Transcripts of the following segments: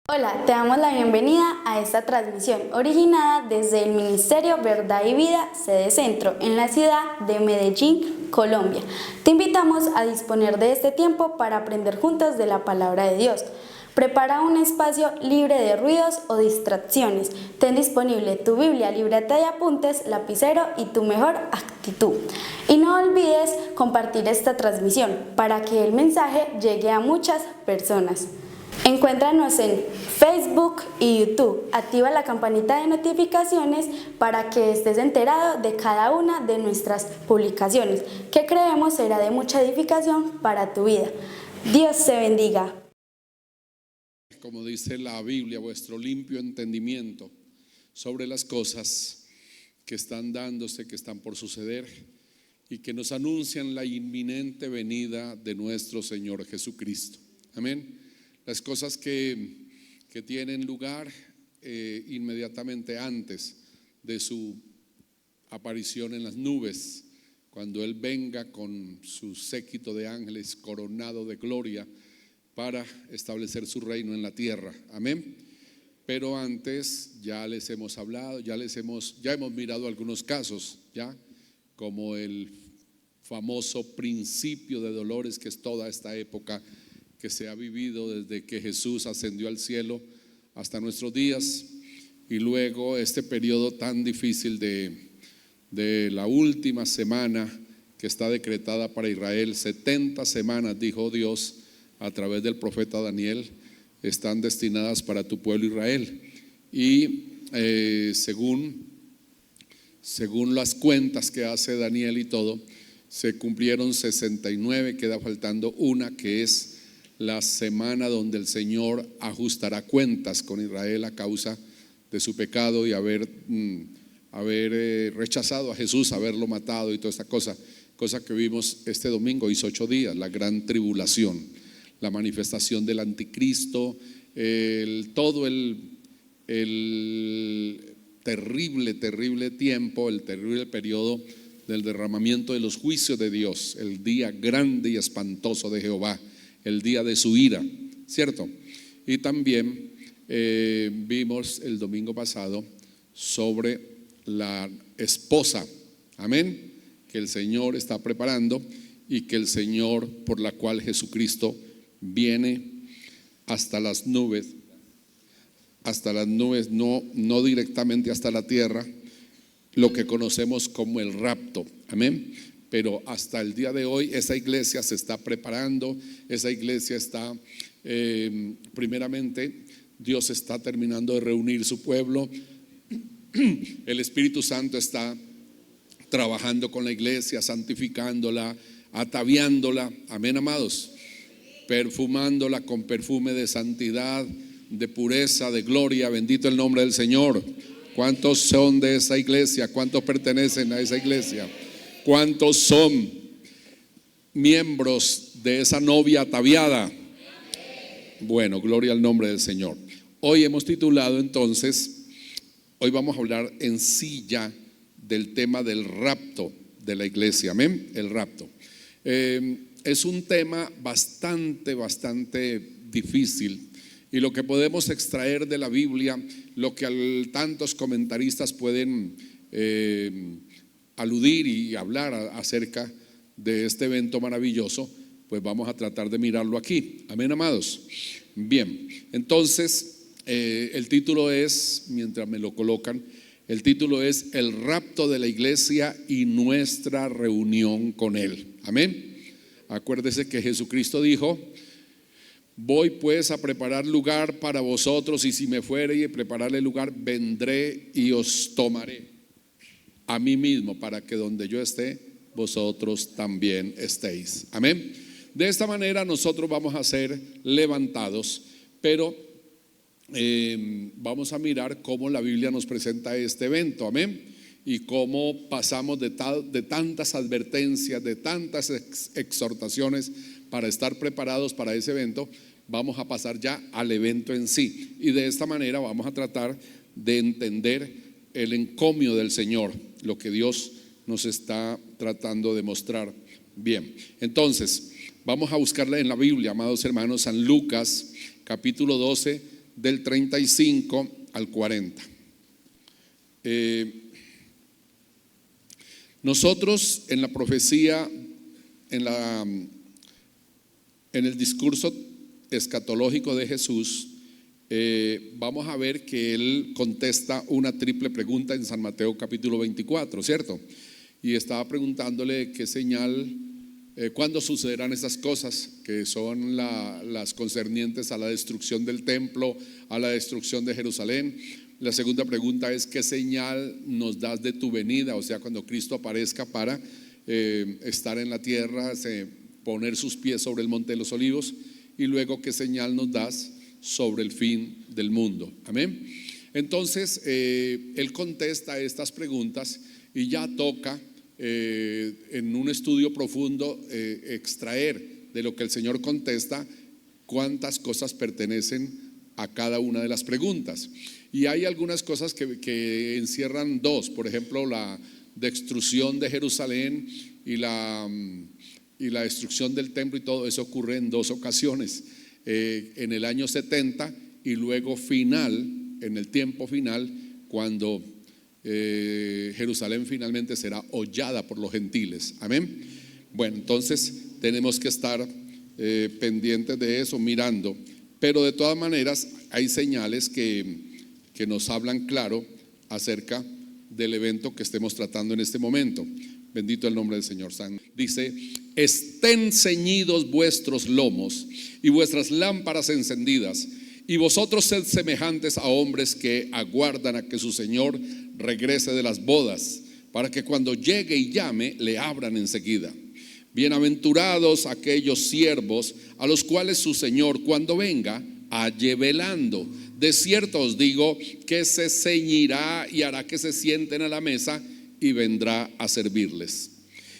Hola, te damos la bienvenida a esta transmisión originada desde el Ministerio Verdad y Vida, sede Centro, en la ciudad de Medellín, Colombia. Te invitamos a disponer de este tiempo para aprender juntos de la palabra de Dios. Prepara un espacio libre de ruidos o distracciones. Ten disponible tu Biblia, libreta de apuntes, lapicero y tu mejor actitud. Y no olvides compartir esta transmisión para que el mensaje llegue a muchas personas. Encuéntranos en Facebook y YouTube. Activa la campanita de notificaciones para que estés enterado de cada una de nuestras publicaciones, que creemos será de mucha edificación para tu vida. Dios te bendiga. Como dice la Biblia, vuestro limpio entendimiento sobre las cosas que están dándose, que están por suceder y que nos anuncian la inminente venida de nuestro Señor Jesucristo. Amén. Las cosas que tienen lugar inmediatamente antes de su aparición en las nubes, cuando Él venga con su séquito de ángeles coronado de gloria para establecer su reino en la tierra. Amén. Pero antes ya les hemos hablado, ya hemos mirado algunos casos, ya como el famoso principio de dolores, que es toda esta época que se ha vivido desde que Jesús ascendió al cielo hasta nuestros días, y luego este periodo tan difícil de la última semana que está decretada para Israel. 70 semanas, dijo Dios a través del profeta Daniel, están destinadas para tu pueblo Israel. Y según las cuentas que hace Daniel y todo, se cumplieron 69, queda faltando una, que es la semana donde el Señor ajustará cuentas con Israel a causa de su pecado y haber rechazado a Jesús, haberlo matado y toda esta cosa que vimos este domingo. Hizo 8 días, la gran tribulación, la manifestación del anticristo, todo el terrible tiempo, el terrible periodo del derramamiento de los juicios de Dios, el día grande y espantoso de Jehová, el día de su ira, ¿cierto? Y también vimos el domingo pasado sobre la esposa, amén, que el Señor está preparando y que el Señor, por la cual Jesucristo viene hasta las nubes, no directamente hasta la tierra, lo que conocemos como el rapto, amén. Pero hasta el día de hoy esa iglesia se está preparando, esa iglesia está, primeramente, Dios está terminando de reunir su pueblo, el Espíritu Santo está trabajando con la iglesia, santificándola, ataviándola, amén, amados, perfumándola con perfume de santidad, de pureza, de gloria. Bendito el nombre del Señor. ¿Cuántos son de esa iglesia? ¿Cuántos pertenecen a esa iglesia? ¿Cuántos son miembros de esa novia ataviada? Bueno, gloria al nombre del Señor. Hoy hemos titulado entonces, hoy vamos a hablar en sí ya del tema del rapto de la iglesia, amén, el rapto. Es un tema bastante difícil, y lo que podemos extraer de la Biblia, lo que tantos comentaristas pueden aludir y hablar acerca de este evento maravilloso, pues vamos a tratar de mirarlo aquí, amén, amados. Bien, entonces el título es, mientras me lo colocan, el título es El rapto de la iglesia y nuestra reunión con Él, amén. Acuérdese que Jesucristo dijo: voy pues a preparar lugar para vosotros, y si me fuere y prepararle lugar, vendré y os tomaré a mí mismo, para que donde yo esté, vosotros también estéis, amén. De esta manera nosotros vamos a ser levantados, pero vamos a mirar cómo la Biblia nos presenta este evento, amén, y cómo pasamos de tantas advertencias, de tantas exhortaciones para estar preparados para ese evento. Vamos a pasar ya al evento en sí, y de esta manera vamos a tratar de entender el encomio del Señor, lo que Dios nos está tratando de mostrar. Bien, entonces vamos a buscarla en la Biblia, amados hermanos. San Lucas capítulo 12, del 35 al 40. Nosotros en la profecía, en el discurso escatológico de Jesús, vamos a ver que él contesta una triple pregunta en San Mateo capítulo 24, ¿cierto? Y estaba preguntándole qué señal, cuándo sucederán estas cosas, que son las concernientes a la destrucción del templo, a la destrucción de Jerusalén. La segunda pregunta es: ¿qué señal nos das de tu venida? O sea, cuando Cristo aparezca para estar en la tierra, poner sus pies sobre el monte de los olivos. Y luego, ¿qué señal nos das sobre el fin del mundo? Amén. Entonces él contesta estas preguntas y ya toca en un estudio profundo extraer de lo que el Señor contesta cuántas cosas pertenecen a cada una de las preguntas. Y hay algunas cosas que encierran dos, por ejemplo la destrucción de Jerusalén y la destrucción del templo, y todo eso ocurre en dos ocasiones, en el año 70 y luego en el tiempo final, cuando Jerusalén finalmente será hollada por los gentiles. Amén. Bueno, entonces tenemos que estar pendientes de eso, mirando, pero de todas maneras hay señales que nos hablan claro acerca del evento que estemos tratando en este momento. Bendito el nombre del Señor. Dice: estén ceñidos vuestros lomos y vuestras lámparas encendidas, y vosotros sed semejantes a hombres que aguardan a que su Señor regrese de las bodas, para que cuando llegue y llame, le abran enseguida. Bienaventurados aquellos siervos a los cuales su Señor, cuando venga, halle velando. De cierto os digo que se ceñirá y hará que se sienten a la mesa y vendrá a servirles.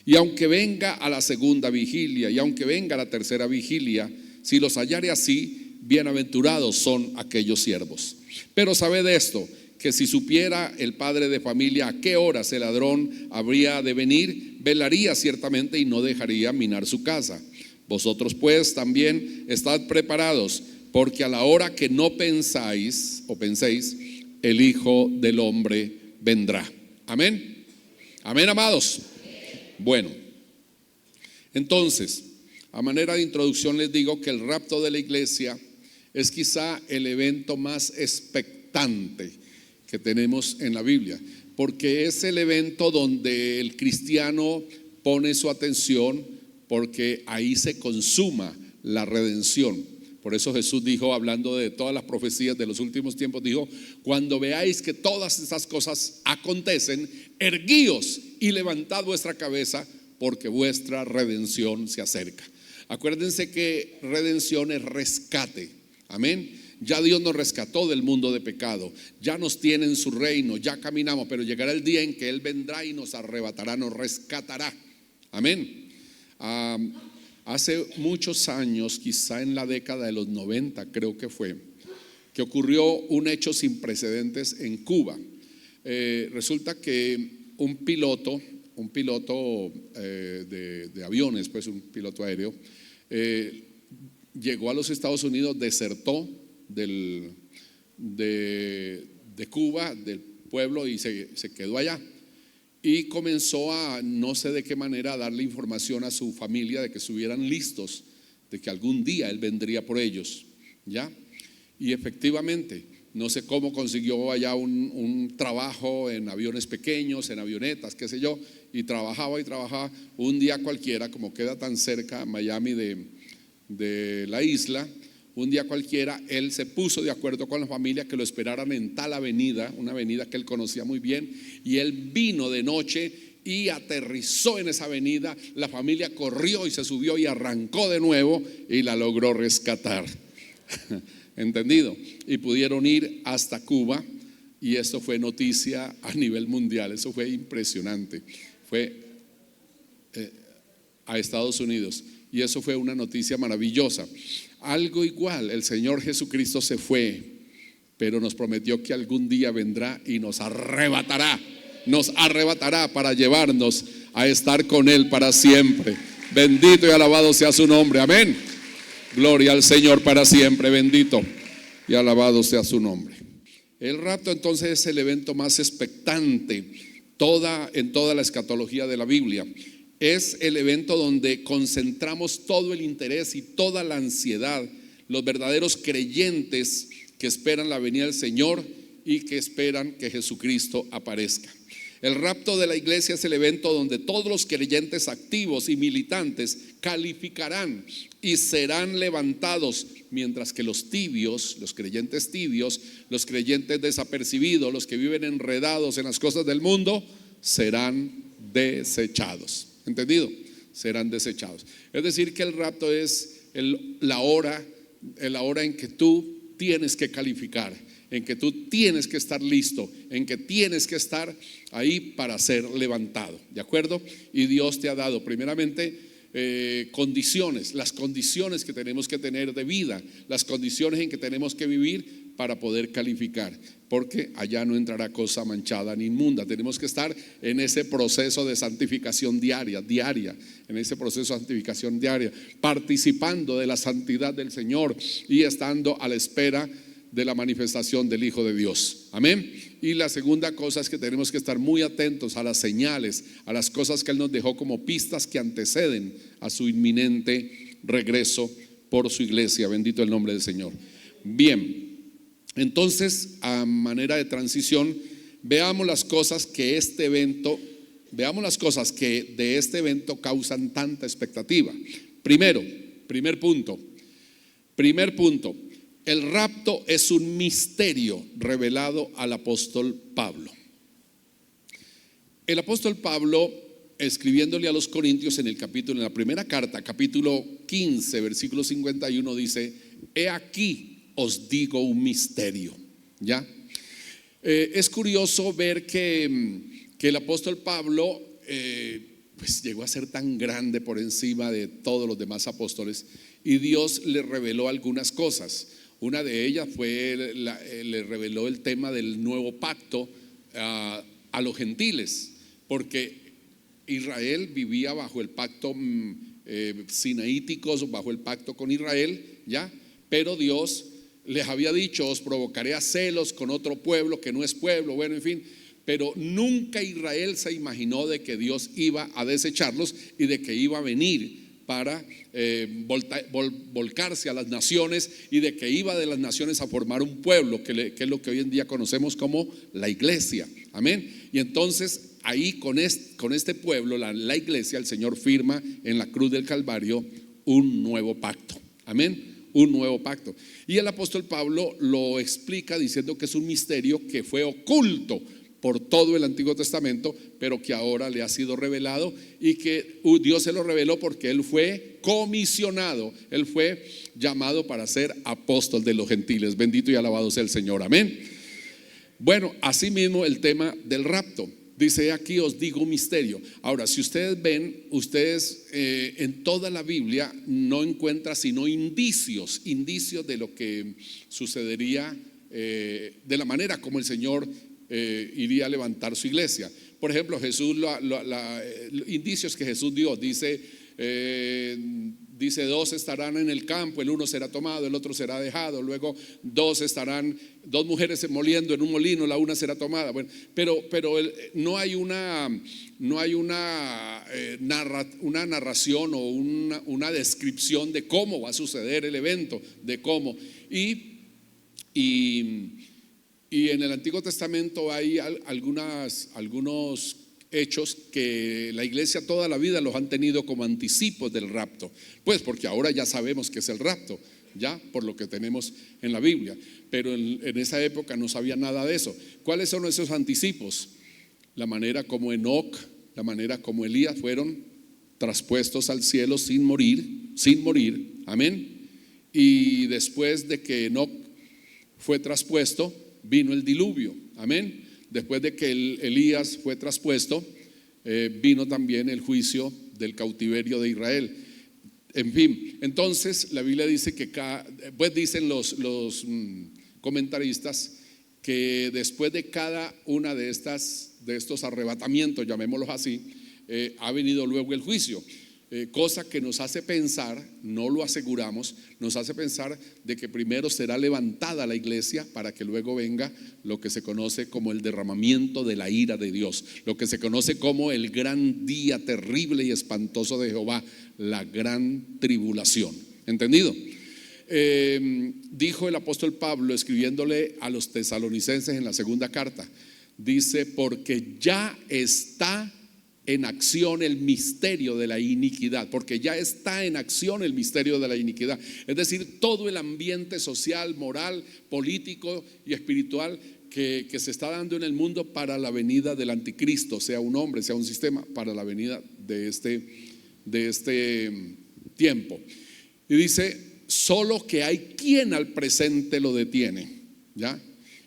Y aunque venga a la segunda vigilia y aunque venga a la tercera vigilia, si los hallare así, bienaventurados son aquellos siervos. Pero sabed esto, que si supiera el padre de familia a qué horas el ladrón habría de venir, velaría ciertamente y no dejaría minar su casa. Vosotros pues también estad preparados, porque a la hora que no penséis, el Hijo del Hombre vendrá. Amén. Amén, amados. Bueno, entonces, a manera de introducción les digo que el rapto de la iglesia es quizá el evento más expectante que tenemos en la Biblia, porque es el evento donde el cristiano pone su atención, porque ahí se consuma la redención. Por eso Jesús dijo, hablando de todas las profecías de los últimos tiempos, dijo: cuando veáis que todas estas cosas acontecen, erguíos y levantad vuestra cabeza, porque vuestra redención se acerca. Acuérdense que redención es rescate. Amén. Ya Dios nos rescató del mundo de pecado, ya nos tiene en su reino, ya caminamos, pero llegará el día en que Él vendrá y nos arrebatará, nos rescatará. Amén. Hace muchos años, quizá en la década de los 90 creo que fue, que ocurrió un hecho sin precedentes en Cuba. Resulta que un piloto de aviones, pues un piloto aéreo, llegó a los Estados Unidos, desertó de Cuba, del pueblo, y se quedó allá. Y comenzó a, no sé de qué manera, a darle información a su familia de que estuvieran listos, de que algún día él vendría por ellos, ¿ya? Y efectivamente, no sé cómo consiguió allá un trabajo en aviones pequeños, en avionetas, qué sé yo, y trabajaba un día cualquiera, como queda tan cerca Miami de la isla. Un día cualquiera él se puso de acuerdo con la familia que lo esperaran en tal avenida, una avenida que él conocía muy bien, y él vino de noche y aterrizó en esa avenida. La familia corrió y se subió y arrancó de nuevo y la logró rescatar. ¿Entendido? Y pudieron ir hasta Cuba, y esto fue noticia a nivel mundial. Eso fue impresionante. Fue a Estados Unidos, y eso fue una noticia maravillosa. Algo igual, el Señor Jesucristo se fue, pero nos prometió que algún día vendrá y nos arrebatará para llevarnos a estar con Él para siempre. Bendito y alabado sea su nombre. Amén. Gloria al Señor para siempre. Bendito. y alabado sea su nombre. El rapto entonces es el evento más expectante en toda la escatología de la Biblia. Es el evento donde concentramos todo el interés y toda la ansiedad, los verdaderos creyentes que esperan la venida del Señor y que esperan que Jesucristo aparezca. El rapto de la iglesia es el evento donde todos los creyentes activos y militantes calificarán y serán levantados, mientras que los tibios, los creyentes tibios, los creyentes desapercibidos, los que viven enredados en las cosas del mundo, serán desechados. ¿Entendido? Serán desechados. Es decir, que el rapto es la hora en que tú tienes que calificar, en que tú tienes que estar listo, en que tienes que estar ahí para ser levantado, ¿de acuerdo? Y Dios te ha dado primeramente condiciones, las condiciones que tenemos que tener de vida, las condiciones en que tenemos que vivir para poder calificar, porque allá no entrará cosa manchada ni inmunda. Tenemos que estar en ese proceso de santificación diaria, en ese proceso de santificación diaria, participando de la santidad del Señor y estando a la espera de la manifestación del Hijo de Dios. Amén. Y la segunda cosa es que tenemos que estar muy atentos a las señales, a las cosas que Él nos dejó como pistas que anteceden a su inminente regreso por su iglesia. Bendito el nombre del Señor. Bien, entonces, a manera de transición, veamos las cosas que de este evento causan tanta expectativa. Primer punto. El rapto es un misterio revelado al apóstol Pablo. El apóstol Pablo, escribiéndole a los Corintios en la primera carta, capítulo 15, versículo 51, dice: he aquí os digo un misterio. ¿Ya? Es curioso ver que el apóstol Pablo pues llegó a ser tan grande por encima de todos los demás apóstoles, y Dios le reveló algunas cosas. Una de ellas le reveló el tema del nuevo pacto a los gentiles, porque Israel vivía bajo el pacto sinaítico, bajo el pacto con Israel, ¿ya? Pero Dios les había dicho: os provocaré a celos con otro pueblo que no es pueblo. Bueno, en fin, pero nunca Israel se imaginó de que Dios iba a desecharlos y de que iba a venir para volcarse a las naciones, y de que iba de las naciones a formar un pueblo que es lo que hoy en día conocemos como la iglesia. Amén. Y entonces ahí con este pueblo, la iglesia, el Señor firma en la cruz del Calvario un nuevo pacto. Amén. Un nuevo pacto. Y el apóstol Pablo lo explica diciendo que es un misterio que fue oculto por todo el Antiguo Testamento, pero que ahora le ha sido revelado, y que Dios se lo reveló porque él fue comisionado, él fue llamado para ser apóstol de los gentiles. Bendito y alabado sea el Señor. Amén. Bueno, asimismo el tema del rapto. Dice: aquí os digo un misterio. Ahora, si ustedes ven, en toda la Biblia no encuentran sino indicios de lo que sucedería, de la manera como el Señor iría a levantar su iglesia. Por ejemplo, Jesús, indicios que Jesús dio, dice: dos estarán en el campo, el uno será tomado, el otro será dejado. Luego dos mujeres moliendo en un molino, la una será tomada. Bueno, pero no hay una narración o una descripción de cómo va a suceder el evento, de cómo. Y en el Antiguo Testamento hay algunos hechos que la iglesia toda la vida los han tenido como anticipos del rapto, pues porque ahora ya sabemos que es el rapto, ya por lo que tenemos en la Biblia, pero en esa época no sabía nada de eso. ¿Cuáles son esos anticipos? La manera como Enoc, la manera como Elías fueron traspuestos al cielo sin morir, amén. Y después de que Enoc fue traspuesto, vino el diluvio, amén. Después de que Elías fue traspuesto, vino también el juicio del cautiverio de Israel. En fin, entonces la Biblia dice que pues dicen los comentaristas que después de cada una de estos arrebatamientos, llamémoslos así, ha venido luego el juicio. cosa que nos hace pensar, no lo aseguramos, nos hace pensar de que primero será levantada la iglesia para que luego venga lo que se conoce como el derramamiento de la ira de Dios, lo que se conoce como el gran día terrible y espantoso de Jehová, la gran tribulación. ¿Entendido? Dijo el apóstol Pablo escribiéndole a los tesalonicenses en la segunda carta, dice: porque ya está en acción el misterio de la iniquidad, porque ya está en acción el misterio de la iniquidad, es decir, todo el ambiente social, moral, político y espiritual que se está dando en el mundo para la venida del anticristo, sea un hombre, sea un sistema, para la venida de este tiempo. Y dice: solo que hay quien al presente lo detiene, ¿ya?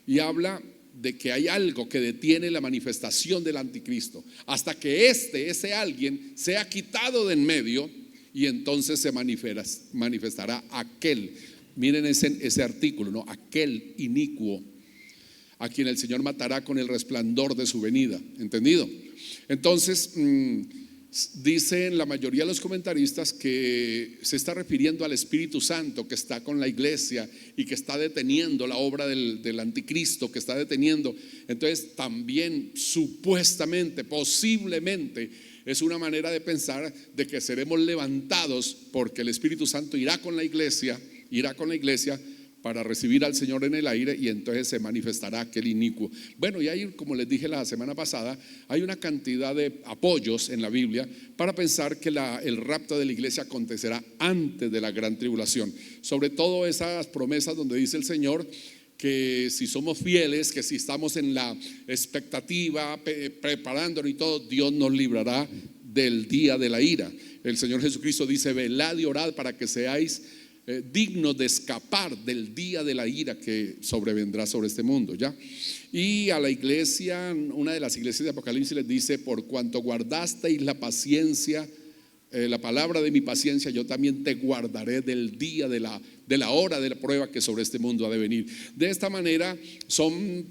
Y habla de que hay algo que detiene la manifestación del anticristo hasta que ese alguien sea quitado de en medio, y entonces se manifestará aquel, miren ese artículo, ¿no? Aquel inicuo a quien el Señor matará con el resplandor de su venida. ¿Entendido? Entonces dicen la mayoría de los comentaristas que se está refiriendo al Espíritu Santo que está con la iglesia y que está deteniendo la obra del anticristo, que está deteniendo. Entonces también supuestamente, posiblemente, es una manera de pensar de que seremos levantados porque el Espíritu Santo irá con la iglesia para recibir al Señor en el aire, y entonces se manifestará aquel inicuo. Bueno, y ahí, como les dije la semana pasada, hay una cantidad de apoyos en la Biblia para pensar que el rapto de la iglesia acontecerá antes de la gran tribulación. Sobre todo esas promesas donde dice el Señor que si somos fieles, que si estamos en la expectativa, preparándonos y todo, Dios nos librará del día de la ira. El Señor Jesucristo dice: velad y orad para que seáis dignos de escapar del día de la ira que sobrevendrá sobre este mundo, ¿ya? Y a la iglesia, una de las iglesias de Apocalipsis les dice: por cuanto guardasteis la paciencia, la palabra de mi paciencia, yo también te guardaré del día de la hora de la prueba que sobre este mundo ha de venir. De esta manera son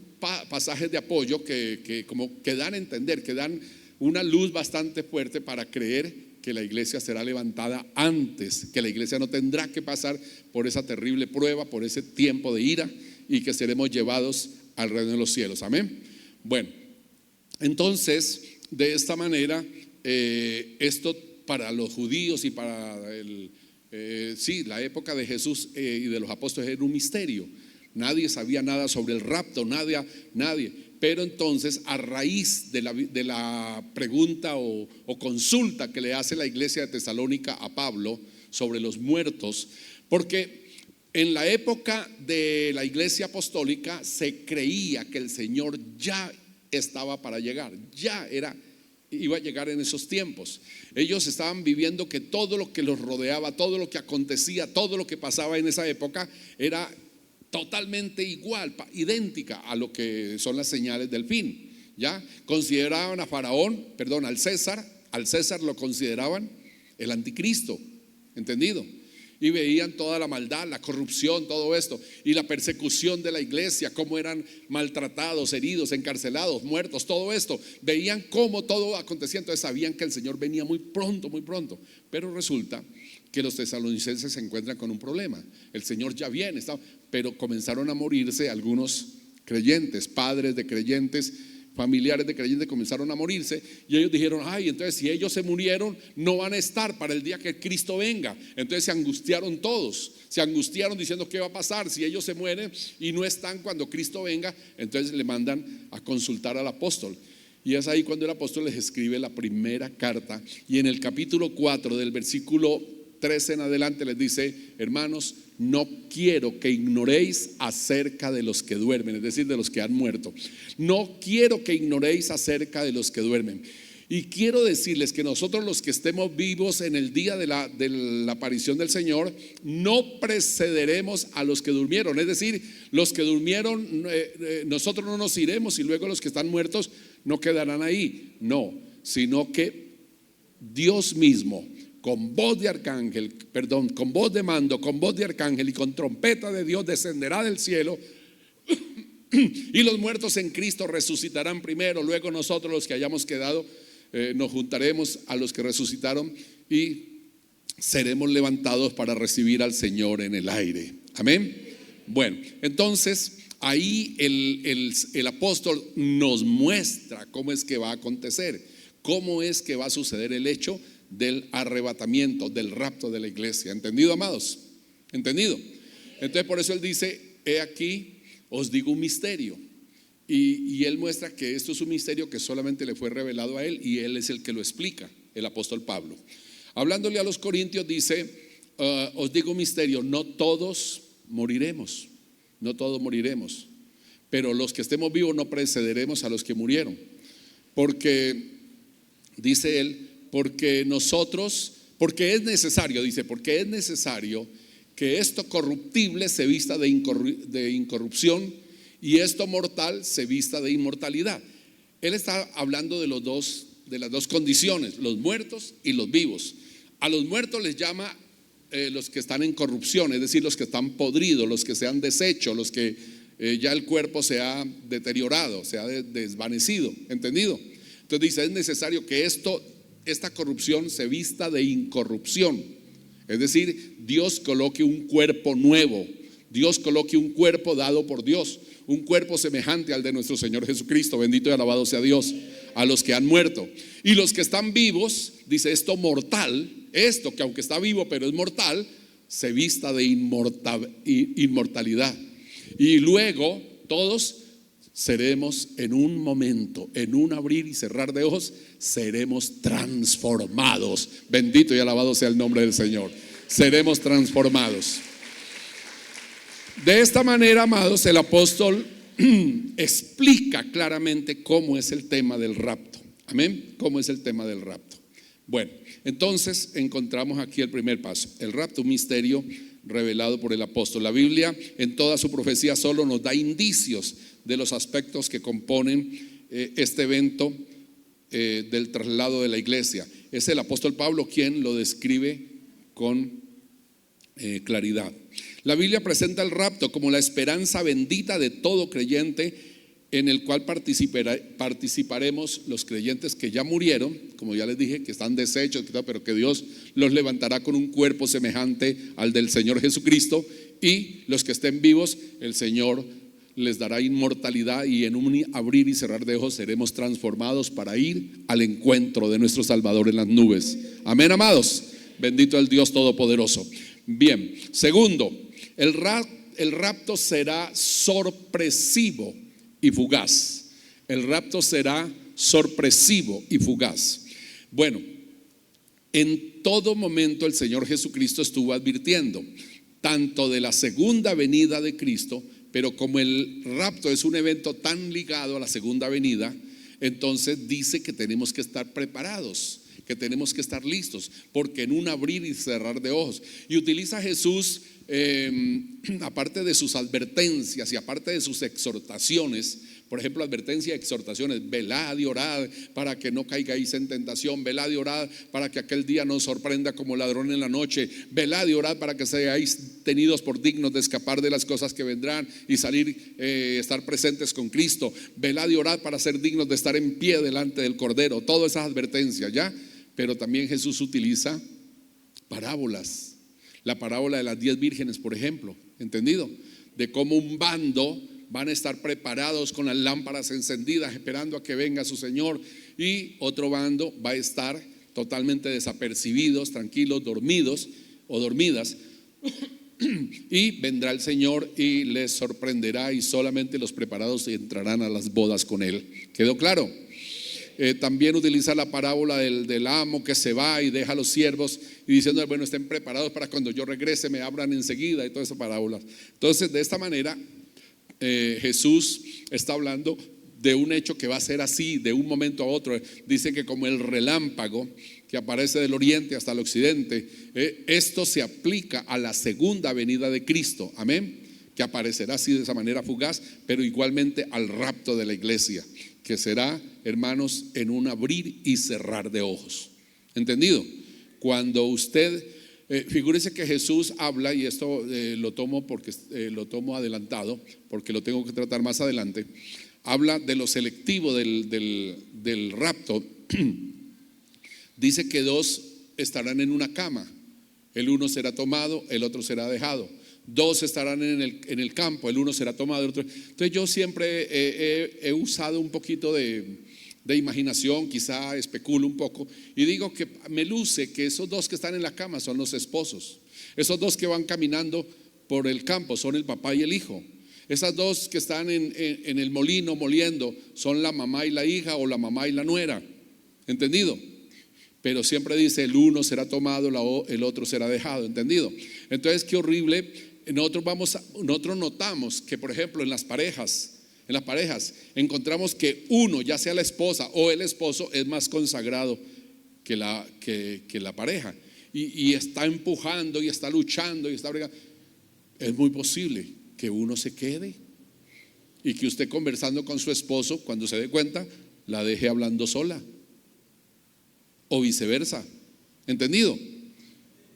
pasajes de apoyo que como que dan a entender, que dan una luz bastante fuerte para creer que la iglesia será levantada antes, que la iglesia no tendrá que pasar por esa terrible prueba, por ese tiempo de ira, y que seremos llevados al reino de los cielos. Amén. Bueno, entonces de esta manera esto para los judíos y para la época de Jesús y de los apóstoles era un misterio. Nadie sabía nada sobre el rapto, nadie. Pero entonces, a raíz de la pregunta o consulta que le hace la iglesia de Tesalónica a Pablo sobre los muertos, porque en la época de la iglesia apostólica se creía que el Señor ya estaba para llegar, iba a llegar en esos tiempos. Ellos estaban viviendo que todo lo que los rodeaba, todo lo que acontecía, todo lo que pasaba en esa época era totalmente igual, idéntica a lo que son las señales del fin. Ya consideraban al César lo consideraban el anticristo, ¿entendido? Y veían toda la maldad, la corrupción, todo esto, y la persecución de la iglesia, cómo eran maltratados, heridos, encarcelados, muertos, todo esto. Veían cómo todo acontecía, entonces sabían que el Señor venía muy pronto. Pero resulta que los tesalonicenses se encuentran con un problema. El Señor ya viene, pero comenzaron a morirse algunos creyentes, padres de creyentes, familiares de creyentes comenzaron a morirse, y ellos dijeron: entonces si ellos se murieron, no van a estar para el día que Cristo venga. Entonces se angustiaron todos, diciendo: ¿qué va a pasar si ellos se mueren y no están cuando Cristo venga? Entonces le mandan a consultar al apóstol, y es ahí cuando el apóstol les escribe la primera carta, y en el capítulo 4 del versículo 13 en adelante les dice: hermanos, no quiero que ignoréis acerca de los que duermen, es decir, de los que han muerto. No quiero que ignoréis acerca de los que duermen. Y quiero decirles que nosotros, los que estemos vivos en el día de la aparición del Señor, no precederemos a los que durmieron. Es decir, los que durmieron, nosotros no nos iremos y luego los que están muertos no quedarán ahí. No, sino que Dios mismo, con voz de mando, con voz de arcángel y con trompeta de Dios, descenderá del cielo, y los muertos en Cristo resucitarán primero. Luego nosotros, los que hayamos quedado, nos juntaremos a los que resucitaron y seremos levantados para recibir al Señor en el aire. Amén. Bueno, entonces ahí el apóstol nos muestra cómo es que va a acontecer, cómo es que va a suceder el hecho del arrebatamiento, del rapto de la iglesia. ¿Entendido, amados? ¿Entendido? Entonces por eso él dice: he aquí, os digo un misterio. Y él muestra que esto es un misterio que solamente le fue revelado a él, y él es el que lo explica, el apóstol Pablo. Hablándole a los corintios dice: os digo un misterio, no todos moriremos, no todos moriremos, pero los que estemos vivos no precederemos a los que murieron. Porque, dice él, porque es necesario, dice, porque es necesario que esto corruptible se vista de incorrupción y esto mortal se vista de inmortalidad. Él está hablando de las dos condiciones, los muertos y los vivos. A los muertos les llama los que están en corrupción, es decir, los que están podridos, los que se han deshecho, los que ya el cuerpo se ha deteriorado, se ha desvanecido. ¿Entendido? Entonces dice: es necesario que esta corrupción se vista de incorrupción, es decir, Dios coloque un cuerpo nuevo, Dios coloque un cuerpo dado por Dios, un cuerpo semejante al de nuestro Señor Jesucristo. Bendito y alabado sea Dios. A los que han muerto. Y los que están vivos, dice, esto mortal, esto que aunque está vivo pero es mortal, se vista de inmortalidad. Y luego todos seremos en un momento, en un abrir y cerrar de ojos, seremos transformados. Bendito y alabado sea el nombre del Señor. Seremos transformados. De esta manera, amados, el apóstol explica claramente cómo es el tema del rapto. Amén. ¿Cómo es el tema del rapto? Bueno, entonces encontramos aquí el primer paso: el rapto, un misterio revelado por el apóstol. La Biblia en toda su profecía solo nos da indicios de los aspectos que componen este evento del traslado de la iglesia. Es el apóstol Pablo quien lo describe con claridad. La Biblia presenta el rapto como la esperanza bendita de todo creyente, en el cual participaremos los creyentes que ya murieron, como ya les dije, que están deshechos, pero que Dios los levantará con un cuerpo semejante al del Señor Jesucristo, y los que estén vivos, el Señor les dará inmortalidad, y en un abrir y cerrar de ojos seremos transformados para ir al encuentro de nuestro Salvador en las nubes. Amén, amados. Bendito el Dios Todopoderoso. Bien, segundo, el rapto será sorpresivo y fugaz. El rapto será sorpresivo y fugaz. Bueno, en todo momento el Señor Jesucristo estuvo advirtiendo tanto de la segunda venida de Cristo, pero como el rapto es un evento tan ligado a la segunda venida, entonces dice que tenemos que estar preparados, que tenemos que estar listos, porque en un abrir y cerrar de ojos. Y utiliza Jesús, aparte de sus advertencias y aparte de sus exhortaciones, por ejemplo, advertencia y exhortaciones: velad y orad para que no caigáis en tentación, velad y orad para que aquel día no os sorprenda como ladrón en la noche, velad y orad para que seáis tenidos por dignos de escapar de las cosas que vendrán y salir, estar presentes con Cristo, velad y orad para ser dignos de estar en pie delante del Cordero. Todas esas advertencias, ¿ya? Pero también Jesús utiliza parábolas. La parábola de las 10 vírgenes, por ejemplo, ¿entendido? De cómo un bando van a estar preparados con las lámparas encendidas esperando a que venga su Señor, y otro bando va a estar totalmente desapercibidos, tranquilos, dormidos o dormidas, y vendrá el Señor y les sorprenderá, y solamente los preparados entrarán a las bodas con Él. ¿Quedó claro? También utiliza la parábola del amo que se va y deja a los siervos y diciendo: bueno, estén preparados para cuando yo regrese me abran enseguida, y toda esa parábola. Entonces, de esta manera Jesús está hablando de un hecho que va a ser así de un momento a otro. Dice que como el relámpago que aparece del oriente hasta el occidente, esto se aplica a la segunda venida de Cristo. Amén. Que aparecerá así de esa manera fugaz, pero igualmente al rapto de la iglesia, que será, hermanos, en un abrir y cerrar de ojos. ¿Entendido? Cuando usted, figúrese que Jesús habla, y esto lo tomo porque lo tomo adelantado, porque lo tengo que tratar más adelante. Habla de lo selectivo del rapto. Dice que dos estarán en una cama. El uno será tomado, el otro será dejado. Dos estarán en el campo, el uno será tomado, el otro. Entonces yo siempre he usado un poquito de imaginación, quizá especulo un poco, y digo que me luce que esos dos que están en la cama son los esposos. Esos dos que van caminando por el campo son el papá y el hijo. Esas dos que están en el molino moliendo son la mamá y la hija, o la mamá y la nuera. ¿Entendido? Pero siempre dice el uno será tomado, el otro será dejado. ¿Entendido? Entonces qué horrible. Nosotros notamos que, por ejemplo, en las parejas encontramos que uno, ya sea la esposa o el esposo, es más consagrado que la pareja, y está empujando y está luchando y está bregando. Es muy posible que uno se quede y que usted, conversando con su esposo, cuando se dé cuenta, la deje hablando sola, o viceversa. ¿Entendido?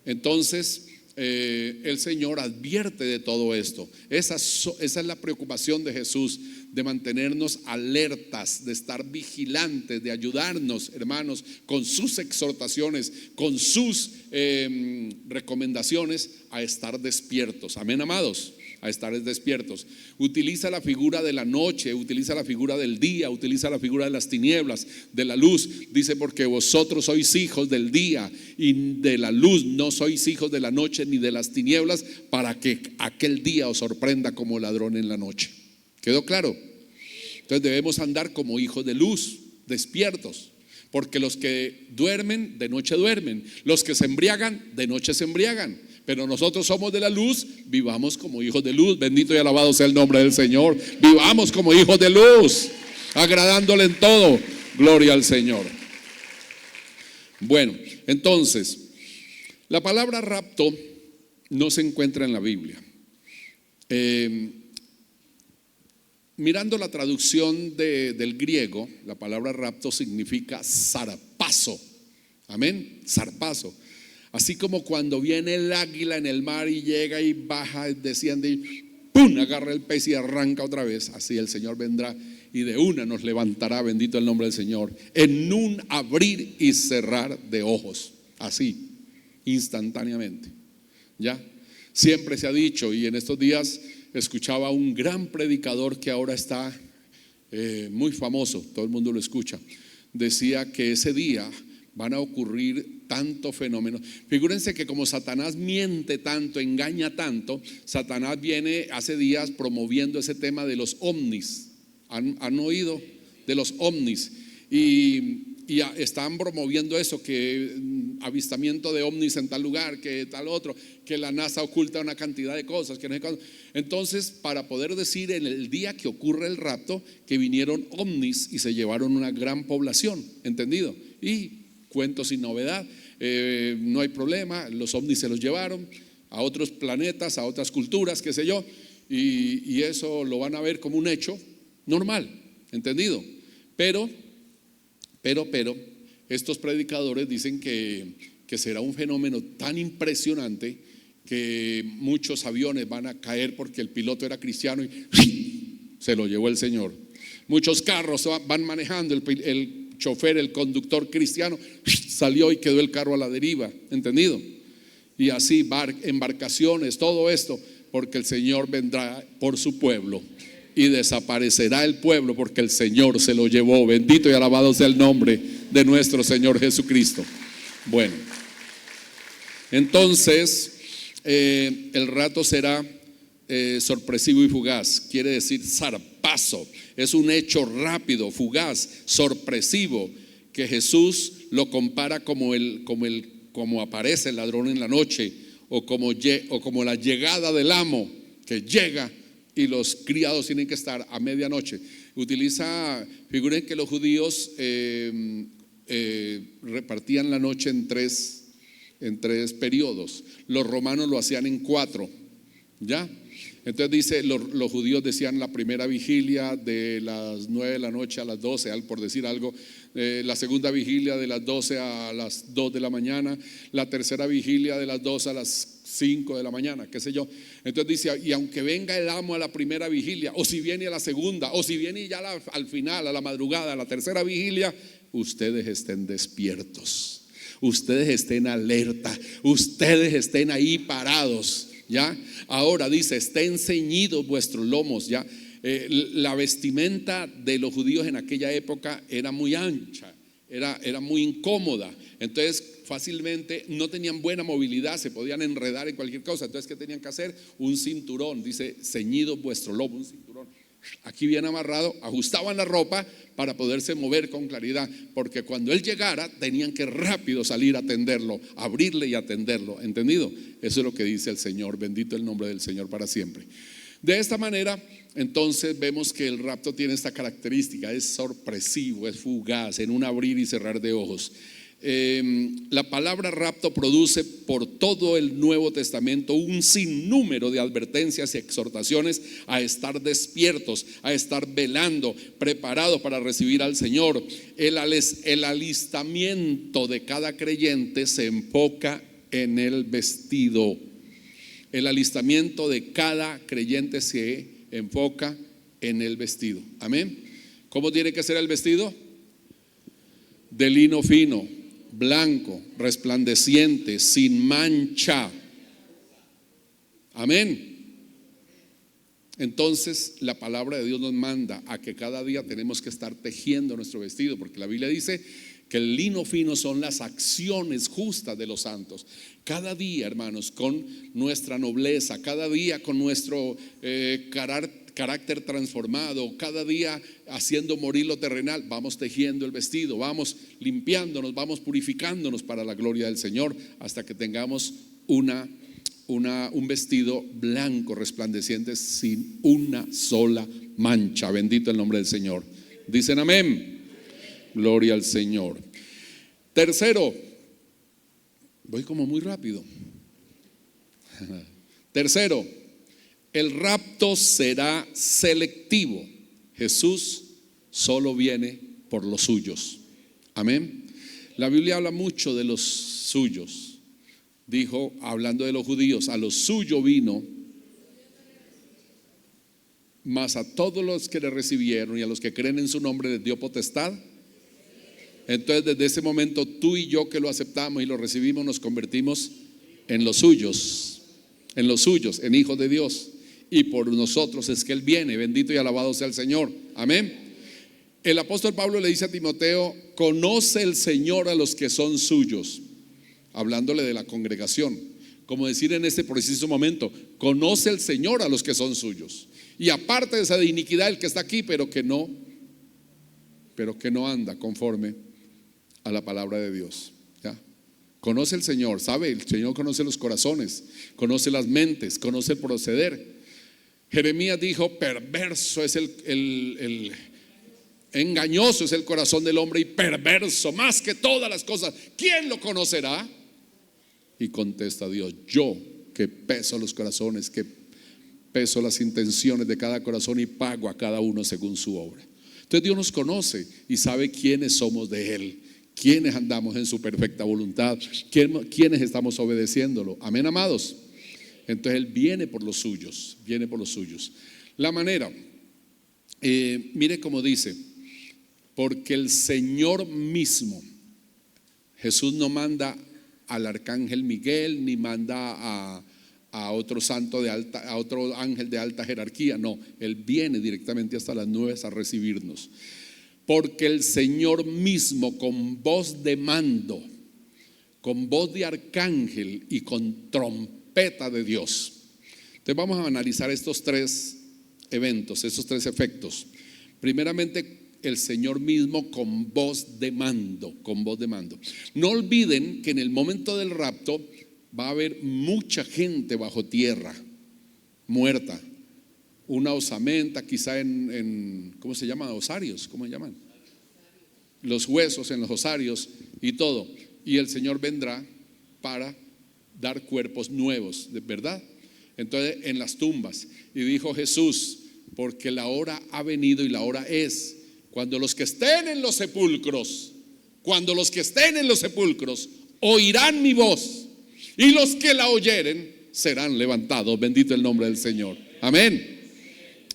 Entonces el Señor advierte de todo esto. Esa es la preocupación de Jesús, de mantenernos alertas, de estar vigilantes, de ayudarnos, hermanos, con sus exhortaciones, con sus recomendaciones, a estar despiertos. Amén, amados, a estar despiertos. Utiliza la figura de la noche, utiliza la figura del día, utiliza la figura de las tinieblas, de la luz. Dice: porque vosotros sois hijos del día y de la luz, no sois hijos de la noche ni de las tinieblas, para que aquel día os sorprenda como ladrón en la noche. ¿Quedó claro? Entonces debemos andar como hijos de luz, despiertos, porque los que duermen, de noche duermen; los que se embriagan, de noche se embriagan. Pero nosotros somos de la luz, vivamos como hijos de luz. Bendito y alabado sea el nombre del Señor. Vivamos como hijos de luz, agradándole en todo. Gloria al Señor. Bueno, entonces, la palabra rapto no se encuentra en la Biblia. Mirando la traducción del griego, la palabra rapto significa zarpazo. Amén, zarpazo. Así como cuando viene el águila en el mar y llega y baja, desciende y ¡pum!, agarra el pez y arranca otra vez. Así el Señor vendrá y de una nos levantará, bendito el nombre del Señor, en un abrir y cerrar de ojos. Así, instantáneamente. ¿Ya? Siempre se ha dicho, y en estos días escuchaba a un gran predicador que ahora está muy famoso, todo el mundo lo escucha. Decía que ese día van a ocurrir tantos fenómenos. Figúrense que como Satanás miente tanto, engaña tanto, Satanás viene hace días promoviendo ese tema de los ovnis. ¿Han oído de los ovnis? Y están promoviendo eso, que avistamiento de ovnis en tal lugar, que tal otro, que la NASA oculta una cantidad de cosas, que no hay cosas. Entonces, para poder decir en el día que ocurre el rapto, que vinieron ovnis y se llevaron una gran población, ¿entendido? Y cuento sin novedad, no hay problema, los ovnis se los llevaron a otros planetas, a otras culturas, qué sé yo, y eso lo van a ver como un hecho normal, ¿entendido? Pero estos predicadores dicen que será un fenómeno tan impresionante que muchos aviones van a caer porque el piloto era cristiano y se lo llevó el Señor. Muchos carros van manejando, el chofer, el conductor cristiano, salió y quedó el carro a la deriva, ¿entendido? Y así embarcaciones, todo esto, porque el Señor vendrá por su pueblo y desaparecerá el pueblo porque el Señor se lo llevó. Bendito y alabado sea el nombre de nuestro Señor Jesucristo. Bueno, entonces el rato será sorpresivo y fugaz, quiere decir zarpazo. Es un hecho rápido, fugaz, sorpresivo, que Jesús lo compara como aparece el ladrón en la noche, o como la llegada del amo, que llega y los criados tienen que estar a medianoche. Figuren que los judíos repartían la noche en tres periodos. Los romanos lo hacían en 4, ¿ya? Entonces dice, los judíos decían la primera vigilia de las 9 de la noche a las 12, por decir algo, la segunda vigilia de las 12 a las 2 de la mañana, la tercera vigilia de las 2 a las 5 de la mañana, qué sé yo. Entonces dice, y aunque venga el amo a la primera vigilia, o si viene a la segunda, o si viene ya al final, a la madrugada, a la tercera vigilia, ustedes estén despiertos, ustedes estén alerta, ustedes estén ahí parados, ¿ya? Ahora dice, estén ceñidos vuestros lomos, ¿ya? La vestimenta de los judíos en aquella época era muy ancha, era muy incómoda. Entonces fácilmente no tenían buena movilidad, se podían enredar en cualquier cosa. Entonces, ¿qué tenían que hacer? Un cinturón, dice, ceñido vuestro lomo, un cinturón aquí bien amarrado, ajustaban la ropa para poderse mover con claridad, porque cuando él llegara tenían que rápido salir a atenderlo, abrirle y atenderlo, ¿entendido? Eso es lo que dice el Señor, bendito el nombre del Señor para siempre. De esta manera, entonces vemos que el rapto tiene esta característica, es sorpresivo, es fugaz, en un abrir y cerrar de ojos. La palabra rapto produce por todo el Nuevo Testamento un sinnúmero de advertencias y exhortaciones a estar despiertos, a estar velando, preparados para recibir al Señor. El alistamiento de cada creyente se enfoca en el vestido. El alistamiento de cada creyente se enfoca en el vestido. Amén. ¿Cómo tiene que ser el vestido? De lino fino, blanco, resplandeciente, sin mancha. Amén. Entonces la palabra de Dios nos manda a que cada día tenemos que estar tejiendo nuestro vestido, porque la Biblia dice que el lino fino son las acciones justas de los santos. Cada día, hermanos, con nuestra nobleza, cada día con nuestro carácter transformado, cada día haciendo morir lo terrenal, vamos tejiendo el vestido, vamos limpiándonos, vamos purificándonos para la gloria del Señor, hasta que tengamos un vestido blanco, resplandeciente, sin una sola mancha. Bendito el nombre del Señor. Dicen amén. Gloria al Señor. Tercero, voy como muy rápido. Tercero, el rapto será selectivo. Jesús solo viene por los suyos. Amén. La Biblia habla mucho de los suyos. Dijo, hablando de los judíos, a los suyos vino, mas a todos los que le recibieron y a los que creen en su nombre les dio potestad. Entonces, desde ese momento, tú y yo que lo aceptamos y lo recibimos, nos convertimos en los suyos, en hijos de Dios. Y por nosotros es que Él viene. Bendito y alabado sea el Señor. Amén. El apóstol Pablo le dice a Timoteo, conoce el Señor a los que son suyos, hablándole de la congregación. Como decir en este preciso momento, conoce el Señor a los que son suyos. Y aparte de esa de iniquidad, el que está aquí, pero que no anda conforme a la palabra de Dios. ¿Ya? Conoce el Señor, sabe, el Señor conoce los corazones, conoce las mentes, conoce el proceder. Jeremías dijo, perverso es engañoso es el corazón del hombre y perverso más que todas las cosas. ¿Quién lo conocerá? Y contesta Dios, yo que peso los corazones, que peso las intenciones de cada corazón y pago a cada uno según su obra. Entonces Dios nos conoce y sabe quiénes somos de Él, quiénes andamos en su perfecta voluntad, quiénes estamos obedeciéndolo. Amén, amados. Entonces Él viene por los suyos, viene por los suyos. La manera, mire cómo dice, porque el Señor mismo, Jesús no manda al arcángel Miguel ni manda a otro santo a otro ángel de alta jerarquía, no, Él viene directamente hasta las nubes a recibirnos. Porque el Señor mismo con voz de mando, con voz de arcángel y con trompeta de Dios. Entonces vamos a analizar estos tres eventos, estos tres efectos. Primeramente, el Señor mismo con voz de mando, con voz de mando. No olviden que en el momento del rapto va a haber mucha gente bajo tierra, muerta. Una osamenta, quizá en ¿cómo se llama? Osarios, ¿cómo se llaman? Los huesos en los osarios y todo. Y el Señor vendrá para dar cuerpos nuevos, ¿de verdad? Entonces en las tumbas. Y dijo Jesús, porque la hora ha venido y la hora es, cuando los que estén en los sepulcros, oirán mi voz, y los que la oyeren serán levantados. Bendito el nombre del Señor. Amén.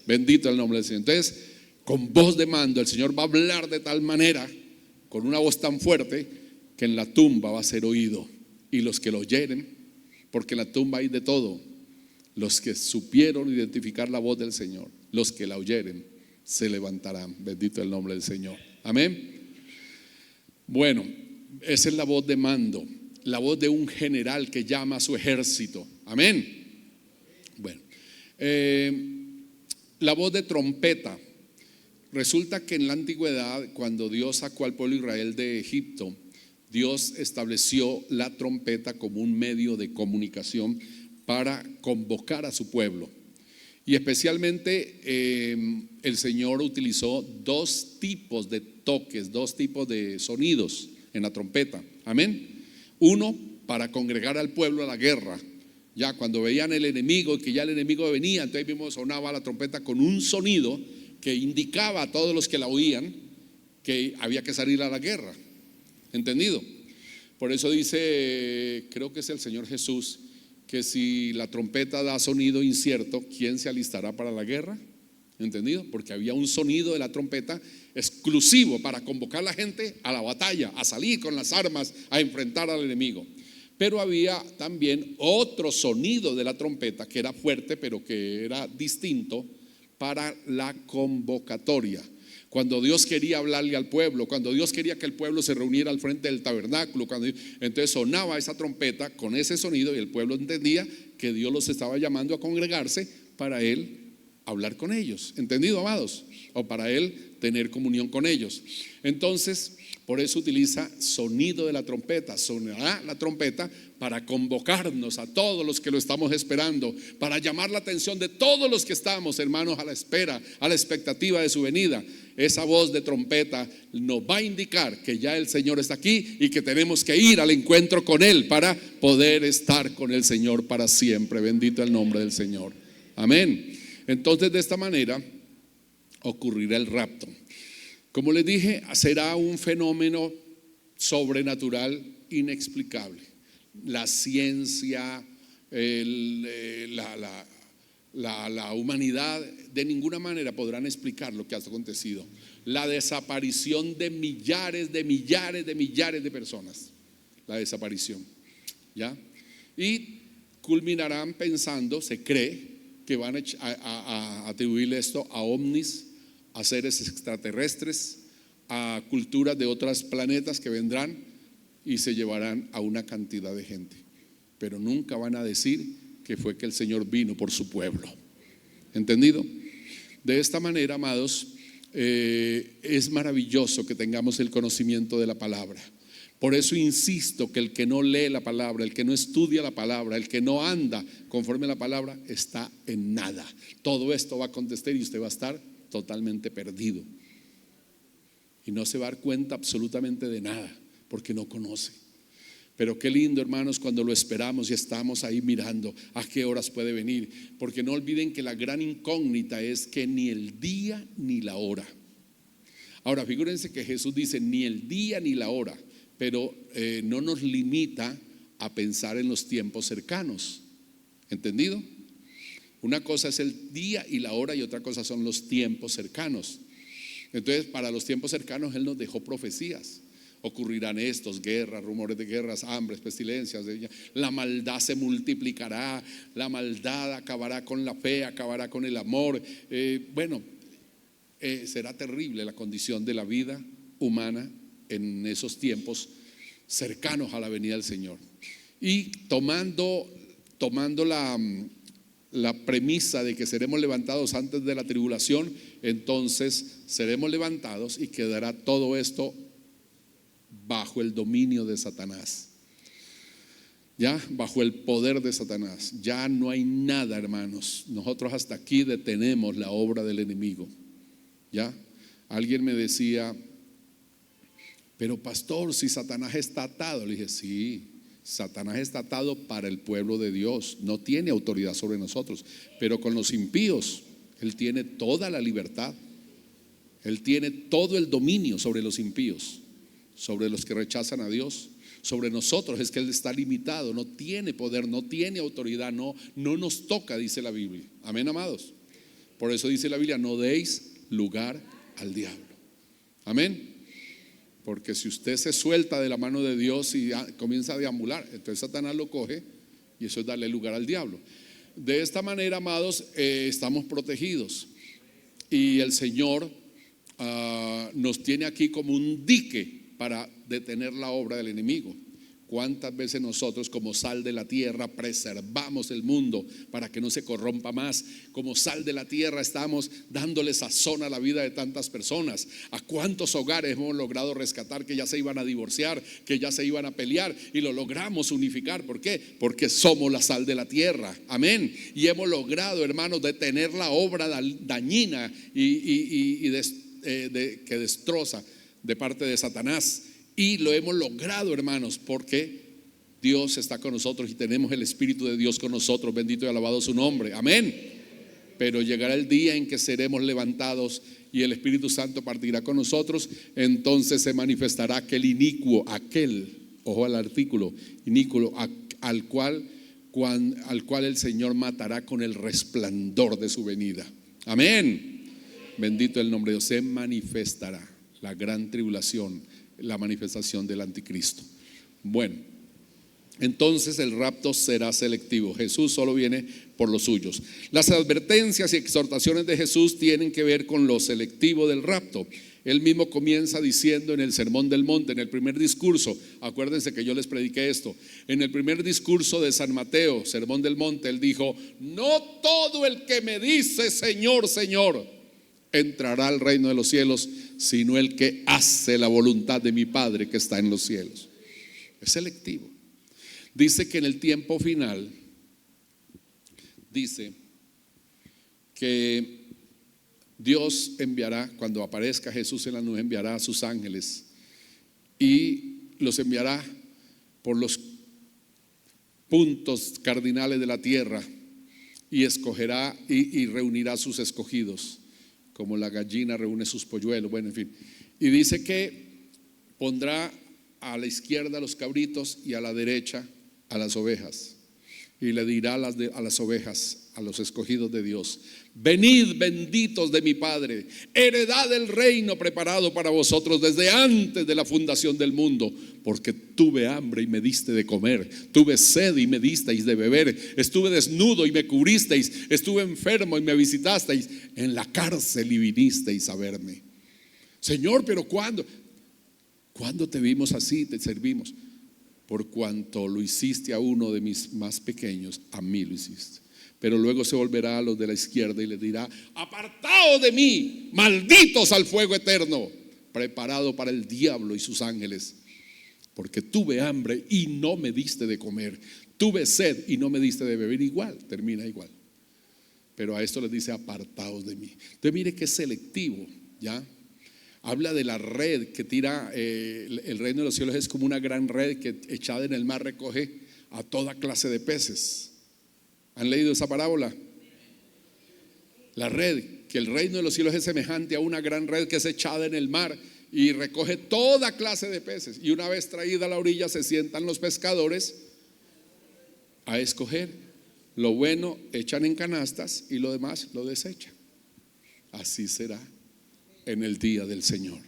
Bendito el nombre del Señor. Entonces, con voz de mando, el Señor va a hablar de tal manera, con una voz tan fuerte, que en la tumba va a ser oído, y los que lo oyeren, porque en la tumba hay de todo, los que supieron identificar la voz del Señor, los que la oyeren, se levantarán. Bendito el nombre del Señor. Amén. Bueno, esa es la voz de mando, la voz de un general que llama a su ejército. Amén. Bueno, la voz de trompeta. Resulta que en la antigüedad, cuando Dios sacó al pueblo de Israel de Egipto, Dios estableció la trompeta como un medio de comunicación para convocar a su pueblo. Y especialmente el Señor utilizó dos tipos de toques, dos tipos de sonidos en la trompeta. Amén. Uno, para congregar al pueblo a la guerra. Ya cuando veían el enemigo y que ya el enemigo venía, entonces mismo sonaba la trompeta con un sonido que indicaba a todos los que la oían que había que salir a la guerra. ¿Entendido? Por eso dice, creo que es el Señor Jesús, que si la trompeta da sonido incierto, ¿quién se alistará para la guerra? ¿Entendido? Porque había un sonido de la trompeta exclusivo para convocar a la gente a la batalla, a salir con las armas, a enfrentar al enemigo. Pero había también otro sonido de la trompeta que era fuerte, pero que era distinto, para la convocatoria. Cuando Dios quería hablarle al pueblo, cuando Dios quería que el pueblo se reuniera al frente del tabernáculo, entonces sonaba esa trompeta con ese sonido y el pueblo entendía que Dios los estaba llamando a congregarse para él hablar con ellos. ¿Entendido, amados? O para él tener comunión con ellos. Entonces, por eso utiliza sonido de la trompeta. Sonará la trompeta para convocarnos a todos los que lo estamos esperando, para llamar la atención de todos los que estamos, hermanos, a la espera, a la expectativa de su venida. Esa voz de trompeta nos va a indicar que ya el Señor está aquí y que tenemos que ir al encuentro con Él para poder estar con el Señor para siempre. Bendito el nombre del Señor. Amén. Entonces, de esta manera ocurrirá el rapto. Como les dije, será un fenómeno sobrenatural inexplicable. La ciencia, la humanidad de ninguna manera podrán explicar lo que ha acontecido. La desaparición de millares de personas. La desaparición, ¿ya? Y culminarán pensando, se cree, que van a atribuirle esto a ovnis, a seres extraterrestres, a culturas de otros planetas que vendrán y se llevarán a una cantidad de gente, pero nunca van a decir que fue que el Señor vino por su pueblo. ¿Entendido? De esta manera, amados, es maravilloso que tengamos el conocimiento de la palabra. Por eso insisto que el que no lee la palabra, el que no estudia la palabra, el que no anda conforme a la palabra, está en nada. Todo esto va a contestar y usted va a estar totalmente perdido y no se va a dar cuenta absolutamente de nada porque no conoce. Pero qué lindo, hermanos, cuando lo esperamos y estamos ahí mirando a qué horas puede venir, porque no olviden que la gran incógnita es que ni el día ni la hora. Ahora figúrense que Jesús dice ni el día ni la hora, pero no nos limita a pensar en los tiempos cercanos. ¿Entendido? Una cosa es el día y la hora y otra cosa son los tiempos cercanos. Entonces, para los tiempos cercanos Él nos dejó profecías. Ocurrirán estos, guerras, rumores de guerras, hambres, pestilencias. La maldad se multiplicará, la maldad acabará con la fe, acabará con el amor. Será terrible la condición de la vida humana en esos tiempos cercanos a la venida del Señor. Y tomando la premisa de que seremos levantados antes de la tribulación, entonces seremos levantados y quedará todo esto bajo el dominio de Satanás, ya bajo el poder de Satanás. Ya no hay nada, hermanos. Nosotros hasta aquí detenemos la obra del enemigo. Ya alguien me decía, pero pastor, si Satanás está atado. Le dije, sí, Satanás está atado para el pueblo de Dios, no tiene autoridad sobre nosotros, pero con los impíos Él tiene toda la libertad. Él tiene todo el dominio sobre los impíos, sobre los que rechazan a Dios. Sobre nosotros es que Él está limitado, no tiene poder, no tiene autoridad, no nos toca, dice la Biblia. Amén, amados. Por eso dice la Biblia, no deis lugar al diablo. Amén. Porque si usted se suelta de la mano de Dios y comienza a deambular, entonces Satanás lo coge y eso es darle lugar al diablo. De esta manera, amados, estamos protegidos. Y el Señor nos tiene aquí como un dique para detener la obra del enemigo. ¿Cuántas veces nosotros, como sal de la tierra, preservamos el mundo para que no se corrompa más? Como sal de la tierra estamos dándole sazón a la vida de tantas personas. ¿A cuántos hogares hemos logrado rescatar que ya se iban a divorciar, que ya se iban a pelear, y lo logramos unificar? ¿Por qué? Porque somos la sal de la tierra. Amén. Y hemos logrado, hermanos, detener la obra dañina que destroza de parte de Satanás. Y lo hemos logrado, hermanos, porque Dios está con nosotros y tenemos el Espíritu de Dios con nosotros. Bendito y alabado su nombre. Amén. Pero llegará el día en que seremos levantados y el Espíritu Santo partirá con nosotros. Entonces se manifestará aquel inicuo, ojo al artículo, inicuo, al cual el Señor matará con el resplandor de su venida. Amén. Bendito el nombre de Dios. Se manifestará la gran tribulación, la manifestación del anticristo. Bueno, entonces el rapto será selectivo. Jesús solo viene por los suyos. Las advertencias y exhortaciones de Jesús tienen que ver con lo selectivo del rapto. Él mismo comienza diciendo en el Sermón del Monte, en el primer discurso. Acuérdense que yo les prediqué esto. En el primer discurso de San Mateo, Sermón del Monte, él dijo: no todo el que me dice Señor, Señor, entrará al reino de los cielos, sino el que hace la voluntad de mi Padre que está en los cielos. Es selectivo. Dice que en el tiempo final, dice que Dios enviará, cuando aparezca Jesús en la nube, enviará a sus ángeles y los enviará por los puntos cardinales de la tierra y escogerá y reunirá a sus escogidos, como la gallina reúne sus polluelos. Bueno, en fin. Y dice que pondrá a la izquierda a los cabritos y a la derecha a las ovejas. Y le dirá a las ovejas, a los escogidos de Dios: venid, benditos de mi Padre, heredad del reino preparado para vosotros desde antes de la fundación del mundo, porque tuve hambre y me diste de comer, tuve sed y me disteis de beber, estuve desnudo y me cubristeis, estuve enfermo y me visitasteis, en la cárcel y vinisteis a verme. Señor, pero ¿cuándo te vimos así, te servimos? Por cuanto lo hiciste a uno de mis más pequeños, a mí lo hiciste. Pero luego se volverá a los de la izquierda y les dirá: apartaos de mí, malditos al fuego eterno, preparado para el diablo y sus ángeles. Porque tuve hambre y no me diste de comer, tuve sed y no me diste de beber. Igual, termina igual. Pero a esto les dice: apartaos de mí. Entonces mire que es selectivo, ¿ya? Habla de la red que tira, el reino de los cielos es como una gran red que echada en el mar recoge a toda clase de peces. ¿Han leído esa parábola? La red, que el reino de los cielos es semejante a una gran red que es echada en el mar y recoge toda clase de peces. Y una vez traída a la orilla se sientan los pescadores a escoger. Lo bueno echan en canastas y lo demás lo desechan. Así será en el día del Señor.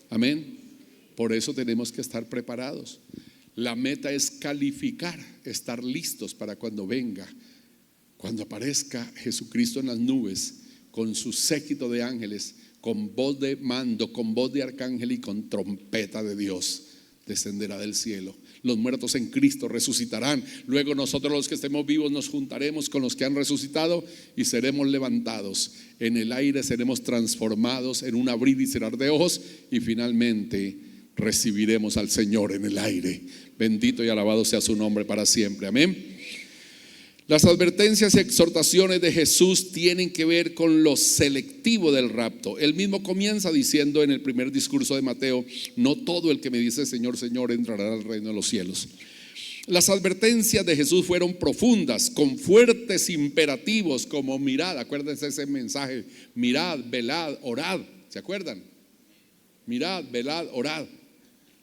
Amén. Por eso tenemos que estar preparados. La meta es calificar, estar listos para cuando venga, cuando aparezca Jesucristo en las nubes con su séquito de ángeles, con voz de mando, con voz de arcángel y con trompeta de Dios. Descenderá del cielo. Los muertos en Cristo resucitarán. Luego nosotros, los que estemos vivos, nos juntaremos con los que han resucitado y seremos levantados. En el aire seremos transformados en un abrir y cerrar de ojos y finalmente recibiremos al Señor en el aire. Bendito y alabado sea su nombre para siempre. Amén. Las advertencias y exhortaciones de Jesús tienen que ver con lo selectivo del rapto. Él mismo comienza diciendo en el primer discurso de Mateo: no todo el que me dice Señor, Señor entrará al reino de los cielos. Las advertencias de Jesús fueron profundas, con fuertes imperativos como mirad. Acuérdense ese mensaje: mirad, velad, orad. ¿Se acuerdan? Mirad, velad, orad.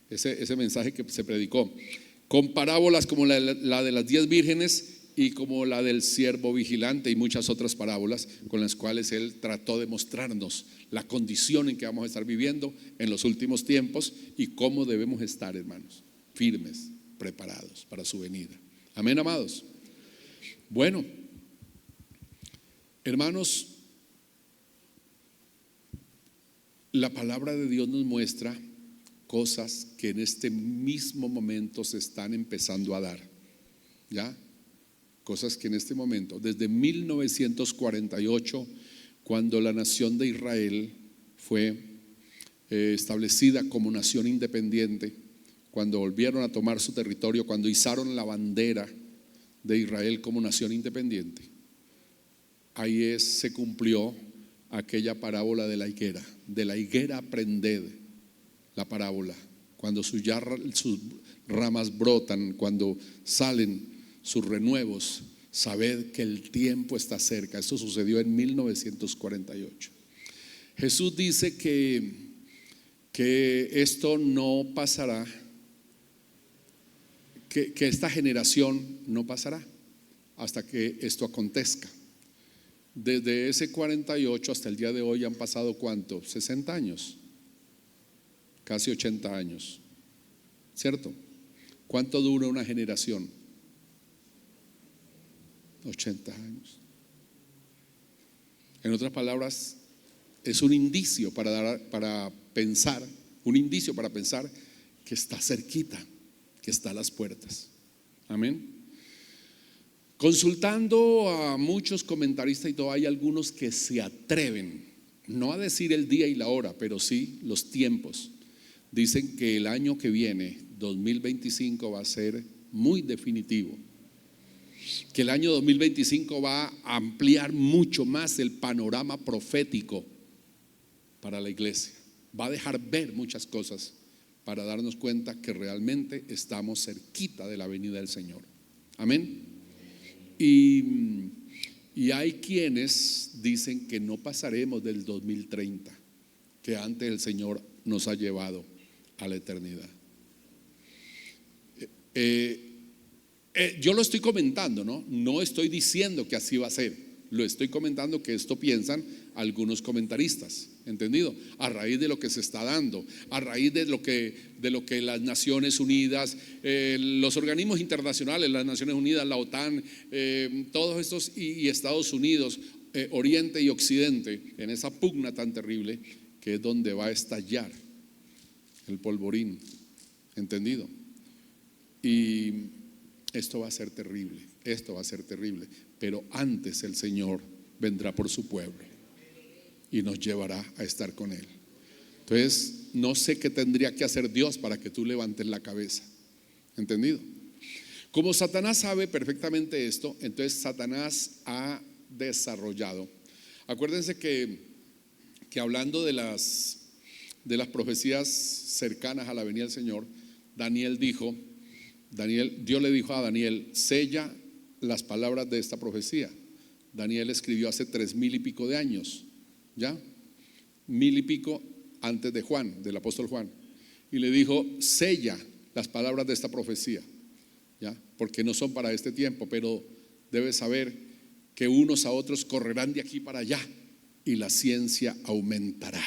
Ese mensaje que se predicó. Con parábolas como la de las 10 vírgenes y como la del siervo vigilante y muchas otras parábolas con las cuales él trató de mostrarnos la condición en que vamos a estar viviendo en los últimos tiempos y cómo debemos estar, hermanos, firmes, preparados para su venida. Amén, amados. Bueno, hermanos, la palabra de Dios nos muestra cosas que en este mismo momento se están empezando a dar, ¿ya? Cosas que en este momento, desde 1948, cuando la nación de Israel fue establecida como nación independiente, cuando volvieron a tomar su territorio, cuando izaron la bandera de Israel como nación independiente, ahí se cumplió aquella parábola de la higuera aprended la parábola, cuando sus ramas brotan, cuando salen sus renuevos, sabed que el tiempo está cerca. Esto sucedió en 1948. Jesús dice que esto no pasará, que esta generación no pasará hasta que esto acontezca. Desde ese 48 hasta el día de hoy han pasado ¿cuánto? 60 años, casi 80 años, ¿cierto? ¿Cuánto dura una generación? 80 años. En otras palabras, es un indicio para pensar, un indicio para pensar que está cerquita, que está a las puertas. Amén. Consultando a muchos comentaristas y todo, hay algunos que se atreven, no a decir el día y la hora, pero sí los tiempos. Dicen que el año que viene, 2025, va a ser muy definitivo, que el año 2025 va a ampliar mucho más el panorama profético para la iglesia, va a dejar ver muchas cosas para darnos cuenta que realmente estamos cerquita de la venida del Señor. Amén. Y hay quienes dicen que no pasaremos del 2030, que antes el Señor nos ha llevado a la eternidad. Yo lo estoy comentando, no estoy diciendo que así va a ser, lo estoy comentando que esto piensan algunos comentaristas, ¿entendido? A raíz de lo que se está dando, a raíz de lo que las Naciones Unidas, los organismos internacionales, las Naciones Unidas, la OTAN, todos estos y Estados Unidos, Oriente y Occidente, en esa pugna tan terrible que es donde va a estallar el polvorín, ¿entendido? Y esto va a ser terrible, pero antes el Señor vendrá por su pueblo y nos llevará a estar con Él. Entonces, no sé qué tendría que hacer Dios para que tú levantes la cabeza, ¿entendido? Como Satanás sabe perfectamente esto, entonces Satanás ha desarrollado. Acuérdense que hablando de las profecías cercanas a la venida del Señor, Dios le dijo a Daniel: sella las palabras de esta profecía. Daniel escribió hace 3000 y pico de años, ¿ya? 1000 y pico antes de Juan, del apóstol Juan. Y le dijo: sella las palabras de esta profecía, ¿ya? Porque no son para este tiempo, pero debes saber que unos a otros correrán de aquí para allá y la ciencia aumentará.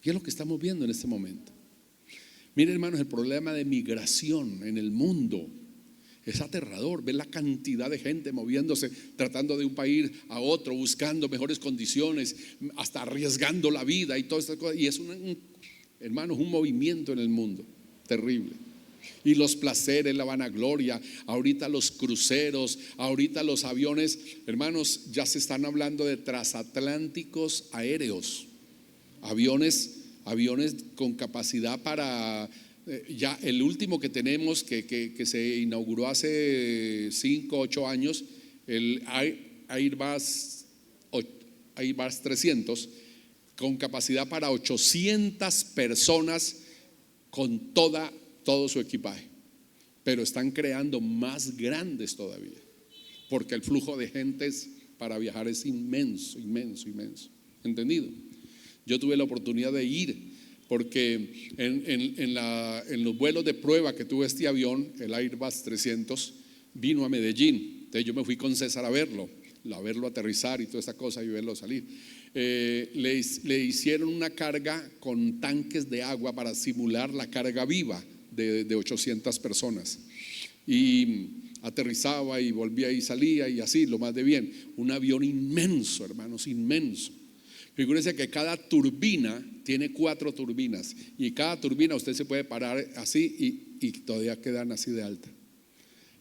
Y es lo que estamos viendo en este momento. Miren, hermanos, el problema de migración en el mundo es aterrador. Ver la cantidad de gente moviéndose, tratando de un país a otro, buscando mejores condiciones, hasta arriesgando la vida y todas estas cosas. Y es hermanos, un movimiento en el mundo terrible. Y los placeres, la vanagloria, ahorita los cruceros, ahorita los aviones, hermanos, ya se están hablando de transatlánticos aéreos, aviones con capacidad para, ya el último que tenemos que se inauguró hace 5 o 8 años, el Airbus 300, con capacidad para 800 personas con todo su equipaje. Pero están creando más grandes todavía, porque el flujo de gentes para viajar es inmenso, ¿entendido? Yo tuve la oportunidad de ir, porque en los vuelos de prueba que tuvo este avión, el Airbus 300, vino a Medellín. Entonces yo me fui con César a verlo aterrizar y toda esta cosa y verlo salir. Le hicieron una carga con tanques de agua para simular la carga viva de 800 personas. Y aterrizaba y volvía y salía y así, lo más de bien. Un avión inmenso, hermanos, inmenso. Figúrense que cada turbina tiene 4 turbinas y cada turbina usted se puede parar así y todavía quedan así de alta.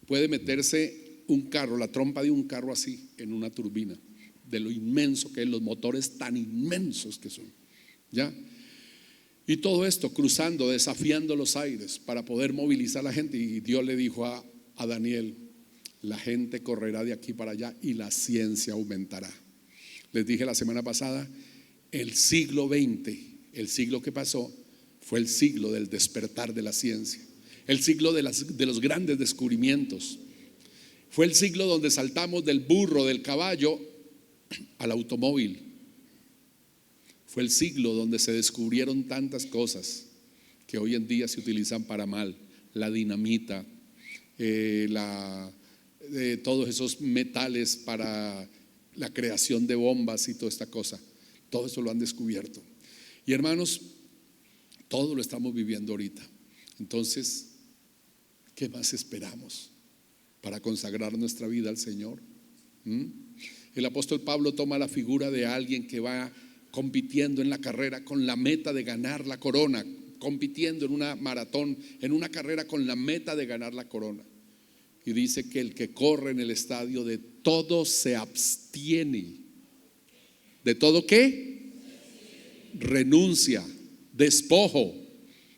Puede meterse un carro, la trompa de un carro así en una turbina, de lo inmenso que es, los motores tan inmensos que son, ¿ya? Y todo esto cruzando, desafiando los aires para poder movilizar a la gente. Y Dios le dijo a Daniel: la gente correrá de aquí para allá y la ciencia aumentará. Les dije la semana pasada, el siglo XX, el siglo que pasó, fue el siglo del despertar de la ciencia, el siglo de los grandes descubrimientos. Fue el siglo donde saltamos del burro, del caballo al automóvil. Fue el siglo donde se descubrieron tantas cosas que hoy en día se utilizan para mal. La dinamita, todos esos metales para la creación de bombas y toda esta cosa. Todo eso lo han descubierto. Y hermanos, todo lo estamos viviendo ahorita. Entonces, ¿qué más esperamos para consagrar nuestra vida al Señor? El apóstol Pablo toma la figura de alguien que va compitiendo en la carrera con la meta de ganar la corona, compitiendo en una maratón, en una carrera con la meta de ganar la corona. Y dice que el que corre en el estadio de todo se abstiene. ¿De todo qué? Renuncia, despojo,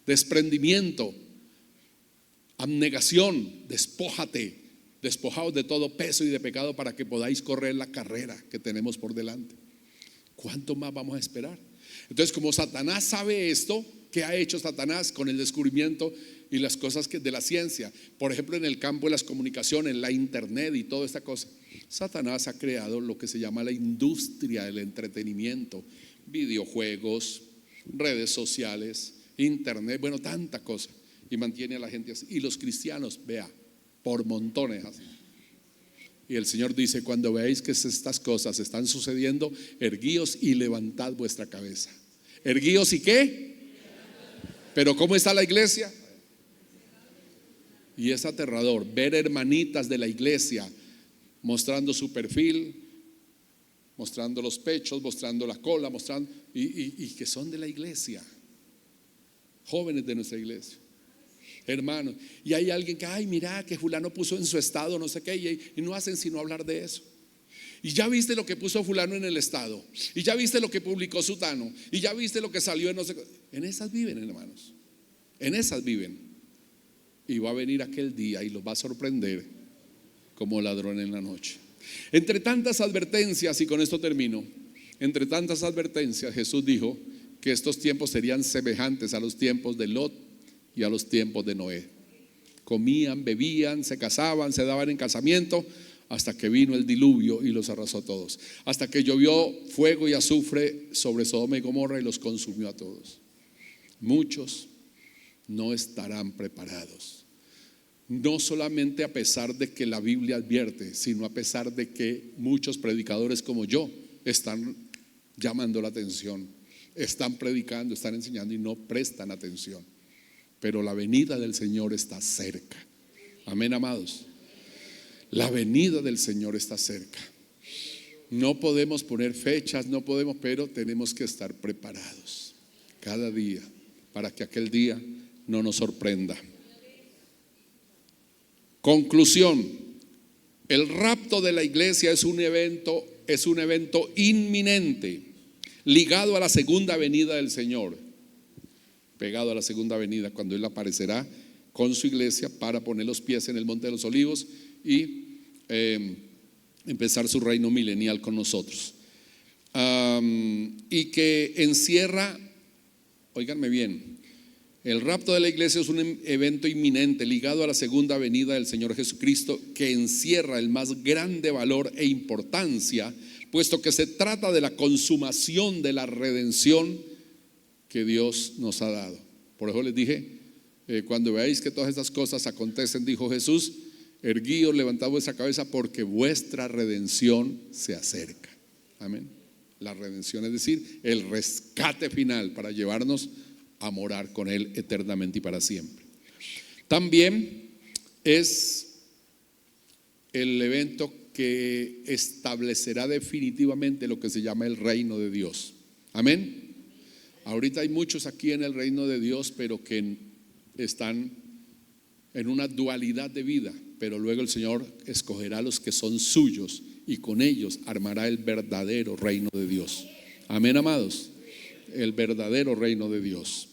desprendimiento, abnegación, despójate. Despojaos de todo peso y de pecado para que podáis correr la carrera que tenemos por delante. ¿Cuánto más vamos a esperar? Entonces, como Satanás sabe esto, ¿qué ha hecho Satanás con el descubrimiento y las cosas de la ciencia? Por ejemplo, en el campo de las comunicaciones, la internet y toda esta cosa. Satanás ha creado lo que se llama la industria del entretenimiento, videojuegos, redes sociales, internet, bueno, tanta cosa. Y mantiene a la gente así. Y los cristianos, vea, por montones así. Y el Señor dice: cuando veáis que estas cosas están sucediendo, erguíos y levantad vuestra cabeza. ¿Erguíos y qué? Pero ¿cómo está la iglesia? Y es aterrador ver hermanitas de la iglesia mostrando su perfil, mostrando los pechos, mostrando la cola, mostrando y que son de la iglesia, jóvenes de nuestra iglesia. Hermanos, y hay alguien que, ay, mira, que fulano puso en su estado no sé qué, y no hacen sino hablar de eso. Y ya viste lo que puso fulano en el estado, y ya viste lo que publicó sutano, y ya viste lo que salió en no sé qué. En esas viven, hermanos, en esas viven. Y va a venir aquel día y los va a sorprender como ladrón en la noche. Entre tantas advertencias, y con esto termino, entre tantas advertencias, Jesús dijo que estos tiempos serían semejantes a los tiempos de Lot y a los tiempos de Noé. Comían, bebían, se casaban, se daban en casamiento, hasta que vino el diluvio y los arrasó a todos. Hasta que llovió fuego y azufre sobre Sodoma y Gomorra y los consumió a todos. Muchos no estarán preparados. No solamente a pesar de que la Biblia advierte, sino a pesar de que muchos predicadores como yo están llamando la atención, están predicando, están enseñando y no prestan atención. Pero la venida del Señor está cerca. Amén, amados. La venida del Señor está cerca. No podemos poner fechas, no podemos, pero tenemos que estar preparados cada día para que aquel día no nos sorprenda. Conclusión: el rapto de la iglesia es un evento inminente, ligado a la segunda venida del Señor, pegado a la segunda venida, cuando Él aparecerá con su iglesia para poner los pies en el Monte de los Olivos y empezar su reino milenial con nosotros. Y que encierra, óiganme bien, el rapto de la iglesia es un evento inminente ligado a la segunda venida del Señor Jesucristo, que encierra el más grande valor e importancia, puesto que se trata de la consumación de la redención que Dios nos ha dado. Por eso les dije, cuando veáis que todas estas cosas acontecen, dijo Jesús, erguíos, levantad vuestra cabeza, porque vuestra redención se acerca. Amén. La redención, es decir, el rescate final para llevarnos a morar con Él eternamente y para siempre. También es el evento que establecerá definitivamente lo que se llama el reino de Dios. Amén. Ahorita hay muchos aquí en el reino de Dios, pero que están en una dualidad de vida, pero luego el Señor escogerá a los que son suyos y con ellos armará el verdadero reino de Dios. Amén, amados. El verdadero reino de Dios.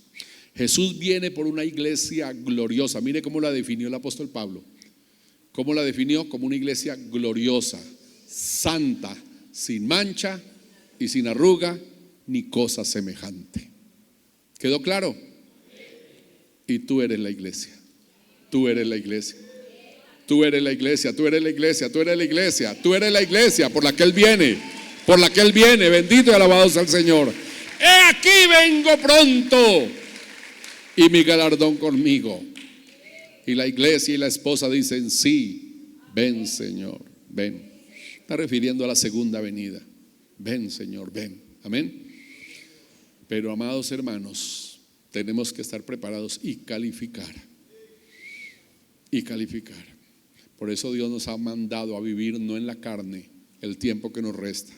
Jesús viene por una iglesia gloriosa. Mire cómo la definió el apóstol Pablo. ¿Cómo la definió? Como una iglesia gloriosa, santa, sin mancha y sin arruga ni cosa semejante. ¿Quedó claro? Y tú eres la iglesia. Tú eres la iglesia. Tú eres la iglesia, tú eres la iglesia, tú eres la iglesia, tú eres la iglesia por la que Él viene, por la que Él viene. Bendito y alabado sea el Señor. He aquí vengo pronto y mi galardón conmigo. Y la iglesia y la esposa dicen: sí, ven Señor, ven. Está refiriendo a la segunda venida. Ven Señor, ven. Amén. Pero amados hermanos, tenemos que estar preparados y calificar. Y calificar. Por eso Dios nos ha mandado a vivir no en la carne el tiempo que nos resta.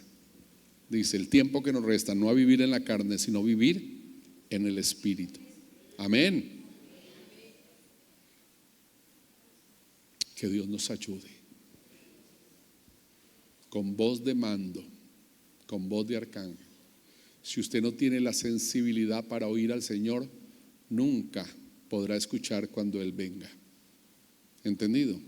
Dice: el tiempo que nos resta, no a vivir en la carne, sino vivir en el Espíritu. Amén. Que Dios nos ayude. Con voz de mando, con voz de arcángel. Si usted no tiene la sensibilidad para oír al Señor, nunca podrá escuchar cuando Él venga. ¿Entendido?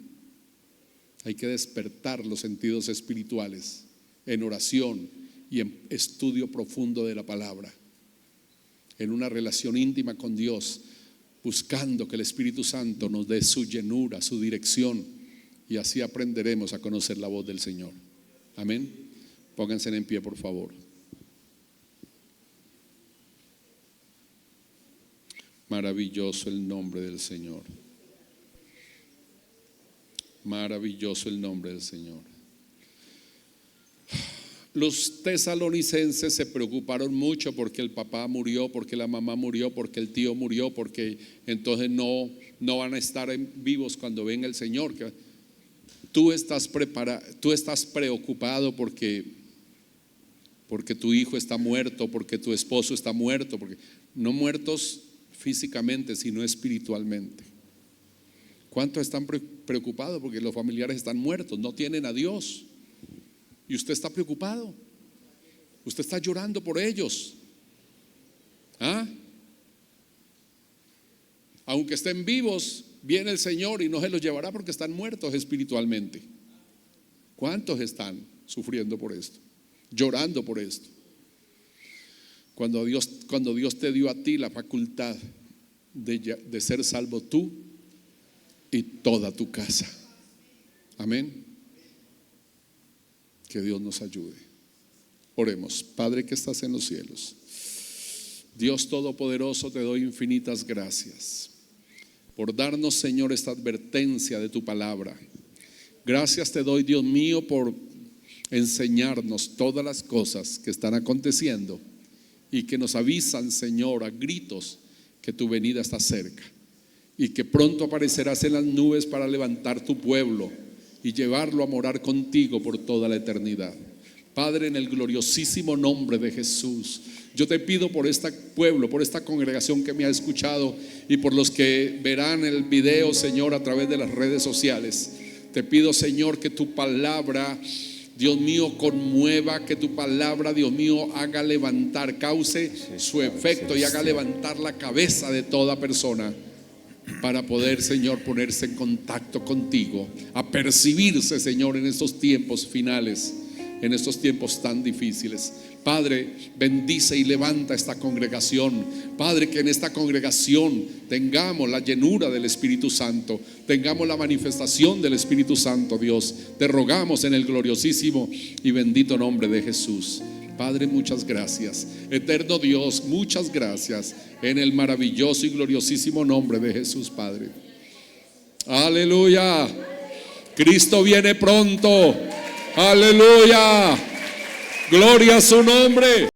Hay que despertar los sentidos espirituales en oración y en estudio profundo de la palabra, en una relación íntima con Dios, buscando que el Espíritu Santo nos dé su llenura, su dirección, y así aprenderemos a conocer la voz del Señor. Amén. Pónganse en pie, por favor. Maravilloso el nombre del Señor. Maravilloso el nombre del Señor. Los tesalonicenses se preocuparon mucho porque el papá murió, porque la mamá murió, porque el tío murió, porque entonces no van a estar vivos cuando venga el Señor. Tú estás preocupado porque tu hijo está muerto, porque tu esposo está muerto, porque no muertos físicamente, sino espiritualmente. ¿Cuántos están preocupados porque los familiares están muertos, no tienen a Dios? Y usted está preocupado. Usted está llorando por ellos. ¿Ah? Aunque estén vivos, viene el Señor y no se los llevará porque están muertos espiritualmente. ¿Cuántos están sufriendo por esto? Llorando por esto. Cuando Dios te dio a ti la facultad de ser salvo tú y toda tu casa. Amén. Que Dios nos ayude. Oremos. Padre que estás en los cielos, Dios Todopoderoso, te doy infinitas gracias por darnos, Señor, esta advertencia de tu palabra. Gracias te doy, Dios mío, por enseñarnos todas las cosas que están aconteciendo y que nos avisan, Señor, a gritos que tu venida está cerca y que pronto aparecerás en las nubes para levantar tu pueblo y llevarlo a morar contigo por toda la eternidad. Padre, en el gloriosísimo nombre de Jesús, yo te pido por este pueblo, por esta congregación que me ha escuchado y por los que verán el video, Señor, a través de las redes sociales. Te pido, Señor, que tu palabra, Dios mío, conmueva, que tu palabra, Dios mío, haga levantar, cause su efecto y haga levantar la cabeza de toda persona para poder, Señor, ponerse en contacto contigo, a percibirse, Señor, en estos tiempos finales, en estos tiempos tan difíciles. Padre, bendice y levanta esta congregación. Padre, que en esta congregación tengamos la llenura del Espíritu Santo, tengamos la manifestación del Espíritu Santo. Dios, te rogamos en el gloriosísimo y bendito nombre de Jesús. Padre, muchas gracias. Eterno Dios, muchas gracias en el maravilloso y gloriosísimo nombre de Jesús, Padre. Aleluya. Cristo viene pronto. Aleluya. Gloria a su nombre.